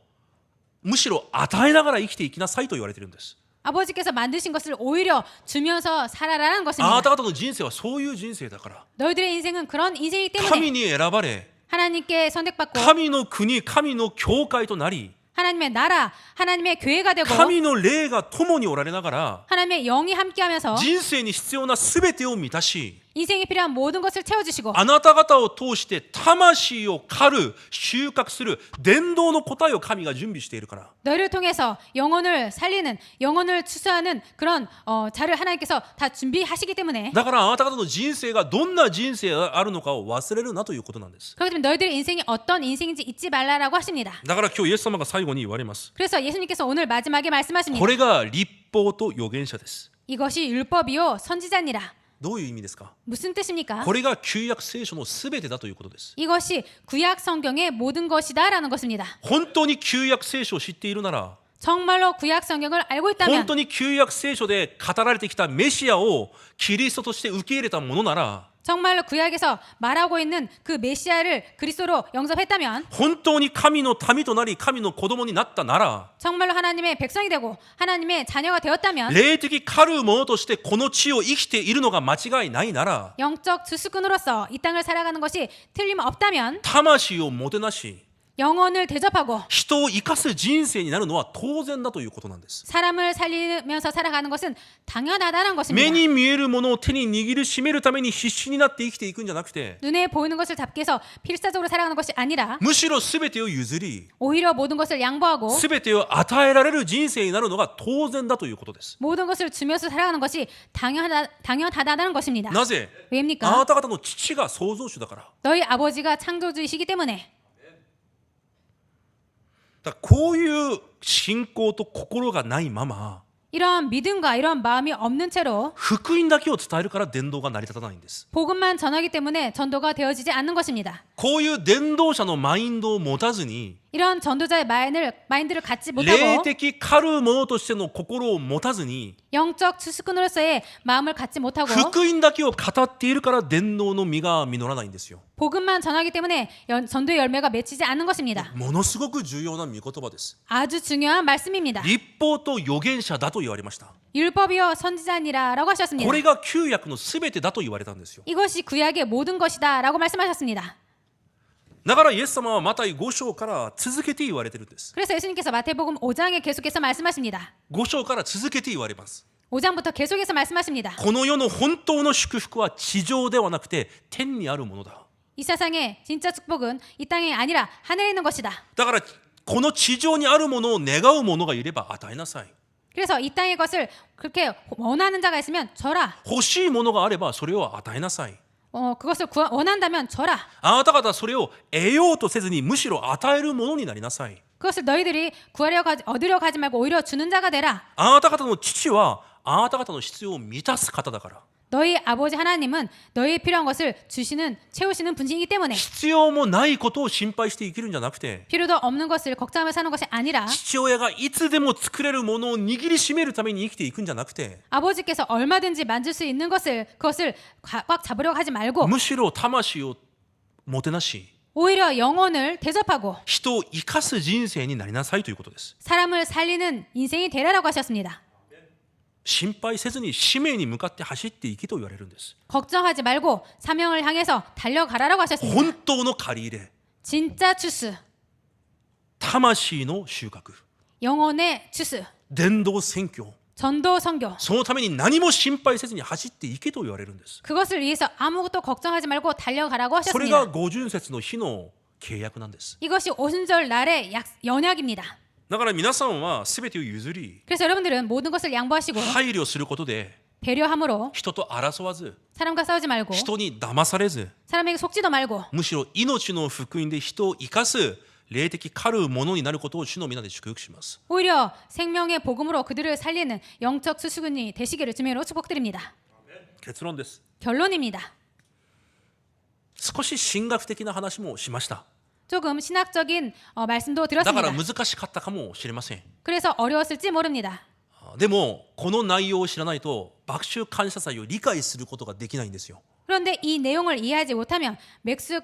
むしろ与えながら生きていきなさいと言われているんです。 아버지께서 만드신 것을 오히려 주면서 살아라는 あな 것입니다. た方の人生はそういう人生だから。 너희들의 인생은 그런 인생이기 神 때문에 に選ばれ、 하나님께 선택받고 神の国、神の教会となり、 하나님의 나라, 하나님의 교회가 되고 神の霊が共におられながら 하나님의 영이 함께하면서 人生に必要なすべてを満たし、 인생에 필요한 모든 것을 채워주시고 あなた方を通して魂を狩る、収穫する伝道の答えを神が準備しているから。 너희를 통해서 영혼을 살리는 영혼을 추수하는 그런 자를 하나님께서 다 준비하시기 때문에 だからあなた方の人生がどんな人生があるのかを忘れるなということなんです。 그렇기 때문에 너희들의 인생이 어떤 인생인지 잊지 말라라고 하십니다. だから今日イエス様が最後に言われます。 그래서 예수님께서 오늘 마지막에 말씀하십니다. これが律法と預言者です。 이것이 율법이요 선지자니라. どういう意味ですか？ 무슨 뜻입니까? これが旧約聖書のすべてだということです。 이것이 구약 성경의 모든 것이다라는 것입니다. 本当に旧約聖書を知っているなら、 정말로 구약 성경을 알고 本 있다면 当に旧約聖書で語られてきたメシアをキリストとして受け入れたものなら、 정말로 구약에서 말하고 있는 그 메시아를 그리스도로 영접했다면 本当に神の民となり神の子供になったなら、 정말로 하나님의 백성이 되고 하나님의 자녀가 되었다면 霊的狩る者としてこの地を生きているのが間違いないなら、 영적 주수꾼으로서 이 땅을 살아가는 것이 틀림없다면 魂をもてなし、 영혼을 대접하고 人を生かす人生になるのは当然だということなんです。 사람을 살리면서 살아가는 것은 당연하다는 目 것입니다. に見えるものを手に握る締めるために必死になって生きていくんじゃなくて、 눈에 보이는 것을 잡기 위해서 필사적으로 살아가는 것이 아니라 むしろ全てを譲り 오히려 모든 것을 양보하고 全てを与えられる人生になるのが当然だということです。 모든 것을 주면서 살아가는 것이 당연하다는 것입니다. なぜ？ 왜입니까? あなた方の父が創造主だから。 너희 아버지가 창조주이시기 때문에. だからこういう信仰と心がないまま 이런 믿음과 이런 마음이 없는 채로 福音だけを伝えるから伝道が成り立たないんです。 복음만 전하기 때문에 전도가 되어지지 않는 것입니다. こういう伝道者のマインドを持たずに 이런 전도자의 마인드를 갖지 霊 못하고 的狩る者としての心を持たずに 영적 주스꾼으로서의 마음을 갖지 못하고 福音だけを語っているから伝道の実が実らないんですよ。 복음만 전하기 때문에 전도의 열매가 맺히지 않는 것입니다. ものすごく重要な御言葉です。 아주 중요한 말씀입니다. 立法と預言者だと言われました。 율법이요 선지자니라라고 하셨습니다. これが旧約のすべてだと言われたんですよ。 이것이 구약의 모든 것이다라고 말씀하셨습니다. だからイエス様はマタイ5章から続けて言われてるんです。 그래서 예수님께서 마태복음 5장에 계속해서 말씀하십니다. 5章から続けて言われます。 5장부터 계속해서 말씀하십니다. この世の本当の祝福は地上ではなくて天にあるものだ。 이 세상의 진짜 축복은 이 땅이 아니라 하늘에 있는 것이다. だからこの地上にあるものを願う者がいれば与えなさい。 그래서 이 땅의 것을 그렇게 원하는 자가 있으면 줘라. 欲しいものがあればそれを与えなさい。 그것을 원한다면 줘라. あなた方はそれを得ようとせずにむしろ与えるものになりなさい。 그것을 너희들이 얻으려 가지 말고 오히려 주는 자가 되라. あなた方の父はあなた方の必要を満たす方だから。 너희 아버지 하나님은 너희의 필요한 것을 채우시는 분이기 때문에 必要もないことを心配して生きるんじゃなくて、 필요도 없는 것을 걱정하며 사는 것이 아니라 父親がいつでも作れるものを握りしめるために生きていくんじゃなくて、 아버지께서 얼마든지 만질 수 있는 그것을 꽉 잡으려고 하지 말고 むしろ魂をもてなし 오히려 영혼을 대접하고 人を生かす人生になりなさいということです。 사람을 살리는 인생이 되라라고 하셨습니다. 心配せずに使命に向かって走っていきと言われるんです。 걱정하지 말고 사명을 향해서 달려가라라고 하셨습니다. 本当の借り入れ、 진짜 추수, 魂の収穫、 영혼의 추수, 伝道宣教、 전도 선교. そのために何も心配せずに走っていけと言われるんです。 그것을 위해서 아무것도 걱정하지 말고 달려가라고 それが 하셨습니다. 五巡節の日の契約なんです。 이것이 오순절 날의 연약입니다. だから皆さんは全てを譲り 그래서 여러분들은 모든 것을 양보하시고 配慮することで 배려함으로 人と争わず 사람과 싸우지 말고 人に騙されず 사람에게 속지도 말고 むしろ命の福音で人を生かす霊的狩るものになることを主の皆で祝福します。 오히려 생명의 복음으로 그들을 살리는 영적 수수군이 되시기를 주님으로 축복드립니다. 結論です。 결론입니다. 少し神学的な話もしました。 조금 신학적인 말씀도 だから 들었습니다. 難しかったかもしれません。 그래서 어려웠을지 모릅니다. でもこの内容を知らないと麦秋感謝祭を理解することができないんですよ。 그런데 이 내용을 이해하지 못하면 맥주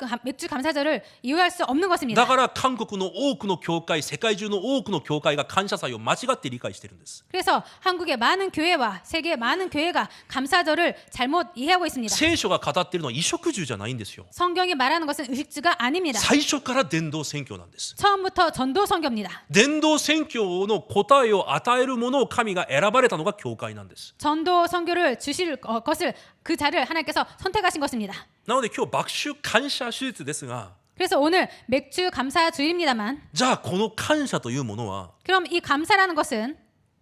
감사절을 이해할 수 없는 だ 것입니다. から韓国の多くの教会、世界中の多くの教会が感謝祭を間違って理解しているんです。 그래서 한국의 많은 교회와 세계의 많은 교회가 감사절을 잘못 이해하고 있습니다. 聖書が語っているのは衣食住じゃないんですよ。 성경이 말하는 것은 의식주가 아닙니다. 最初から伝道宣教なんです。 처음부터 전도 선교입니다. 伝道宣教の答えを与えるものを神が選ばれたのが教会なんです。 전도 선교를 주실 것을 그 자를 하나님께서 선택하신 것입니다. なので今日麦秋感謝手術ですが、 그래서 오늘 맥주 감사 주일입니다만 じゃあこの感謝というものは 그럼 이 감사라는 것은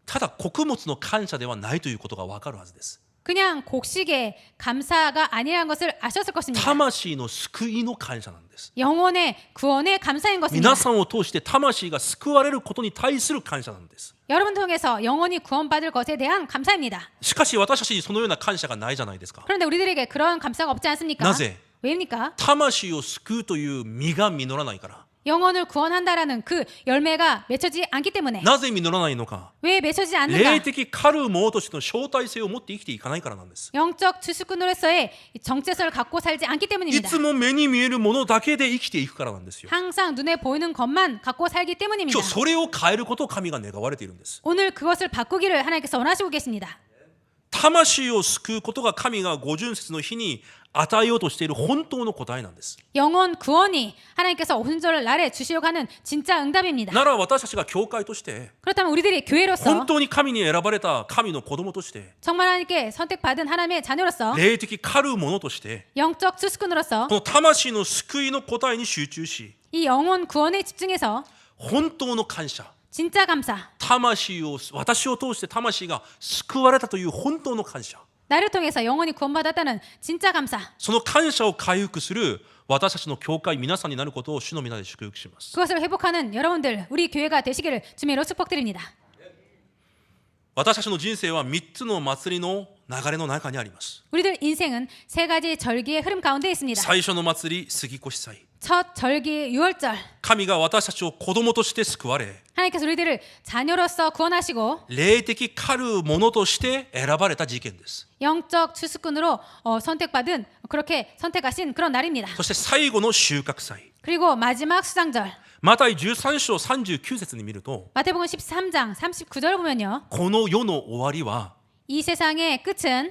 ただ穀物の感謝ではないということがわかるはずです。 그냥 곡식의 감사가 아니라는 것을 아셨을 것입니다. 魂の救いの感謝なんです。 영혼의 구원의 감사인 것입니다. 皆さんを通して魂が救われることに対する感謝なんです。 여러분 통해서 영혼이 구원받을 것에 대한 감사입니다. しかし私たちにそのような感謝がないじゃないですか。 그런데 우리들에게 그런 감사가 없지 않습니까? なぜ? 왜입니까? 魂を救うという実が実らないから。 영혼을 구원한다라는 그 열매가 맺혀지지 않기 때문에 なぜ実らないのか。 왜 맺혀지지 않는가? 霊的狩る者としての招待性を持って生きていかないからなんです。 영적 주수꾼으로서의 정체성을 갖고 살지 않기 い 때문입니다. つも目に見えるものだけで生きていくからなんですよ。 항상 눈에 보이는 것만 갖고 살기 때문입니다. 今日それを変えることを神が願われているんです。 오늘 그것을 바꾸기를 하나님께서 원하시고 계십니다. 魂を救うことが神が五巡節の日に与えようとしている本当の答えなんです。 영혼 구원이 하나님께서 오순절 날에 주시려고 하는 진짜 응답입니다. なら私たちが教会として 그렇다면 우리들이 교회로서 本当に神に選ばれた神の子供として 정말 하나님께 선택받은 하나님의 자녀로서 霊的狩る者として 영적 투스꾼으로서 この魂の救いの答えに集中し 이 영혼 구원에 집중해서 本当の感謝 진짜 감사, 魂を私を通して魂が救われたという本当の感謝 나를 통해서 영혼이 구원받았다는 진짜 감사, その感謝を回復する私たちの教会皆さんになることを主の皆で祝福します。 그것을 회복하는 여러분들, 우리 교회가 되시기를 주님으로 축복드립니다. 私たちの人生は3つの祭りの流れの中にあります。 우리들 인생은 세 가지 절기의 흐름 가운데 있습니다. 最初の祭り杉越祭、 첫 절기 유월절, 神が私たちを子供として救われ 하나님께서 우리들을 자녀로서 구원하시고 霊的狩る者として選ばれた事件です。 영적 투스꾼으로 선택받은, 그렇게 선택하신 그런 날입니다. そして最後の収穫祭、 그리고 마지막 수장절, マタイ13章39節に見ると 마태복음 13장 39절 보면요, この世の終わりは 이 세상의 끝은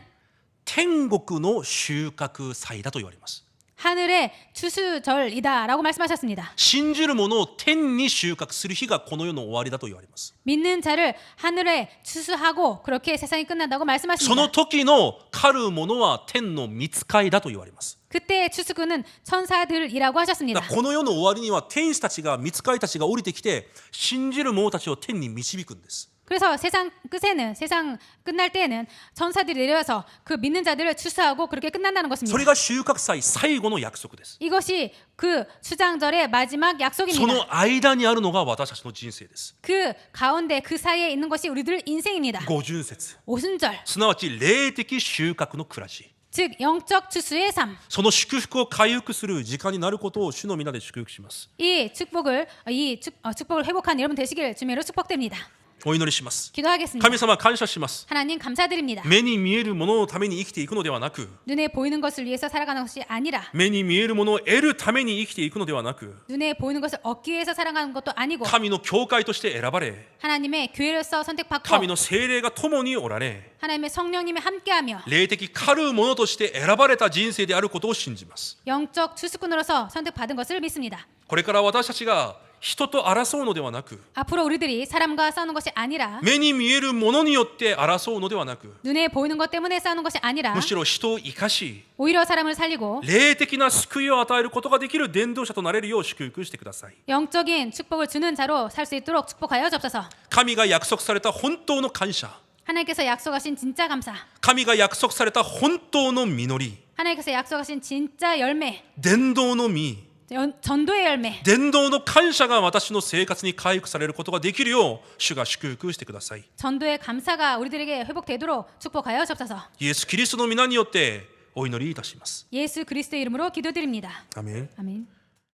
天国の収穫祭だと言われます。 하늘의 추수절이다라고 말씀하셨습니다. 信じる者を天に収穫する日がこの世の終わりだと言われます。 믿는 자를 하늘에 추수하고 그렇게 세상이 끝난다고 その 말씀하십니다. 時の狩る者は天の御使いだと言われます。 그때의 추수꾼은 천사들이라고 だ 하셨습니다. からこの世の終わりには天使たちが御使いたちが降りてきて信じる者たちを天に導くんです。 그래서 세상 끝에는, 세상 끝날 때에는 천사들이 내려와서 그 믿는 자들을 추수하고 그렇게 끝난다는 そ 것입니다. れが収穫祭最後の約束です。 이것이 그 수장절의 마지막 そ 약속입니다. の間にあるのが私たちの人生です。 그 가운데 그 사이에 있는 것이 우리들 인생입니다. 五巡節、 오순절, すなわち霊的収穫の暮らし、 즉 영적 추수의 삶. その祝福を回復する時間になることを主の皆で祝福します。 이 축복을 회복한 여러분 되시길 주님으로 축복드립니다. お祈りします。 기도하겠습니다. 神様感謝します。 하나님 감사드립니다. 目に見えるもののために生きていくのではなく、 눈에 보이는 것을 위해서 살아가는 것이 아니라 目に見えるものを得るために生きていくのではなく、 눈에 보이는 것을 얻기 위해서 살아가는 것도 아니고 神の教会として選ばれ 하나님의 교회로서 선택받고 神の聖霊が共におられ 하나님의 성령님이 함께하며 霊的狩る者として選ばれた人生であることを信じます。 영적 추수꾼으로서 선택받은 것을 믿습니다. これから私たちが人と争うのではなく、 앞으로 우리들이 사람과 싸우는 것이 아니라 目に見えるものによって争うのではなく、 눈에 보이는 것 때문에 싸우는 것이 아니라 むしろ人を生かし 오히려 사람을 살리고 霊的な救いを与えることができる伝道者となれるよう祝福してください。 영적인 축복을 주는 자로 살 수 있도록 축복하여 주옵소서. 神が約束された本当の感謝、 하나님께서 약속하신 진짜 감사, 神が約束された本当の実り、 하나님께서 약속하신 진짜 열매, 伝道の実、 전도의 열매, 伝道の感謝が私の生活に回復されることができるよう主が祝福してください。 전도의 감사가 우리들에게 회복되도록 축복하여 주옵소서. イエス・キリストの皆によってお祈りいたします。 예수 그리스도의 이름으로 기도드립니다. アメン。 아멘.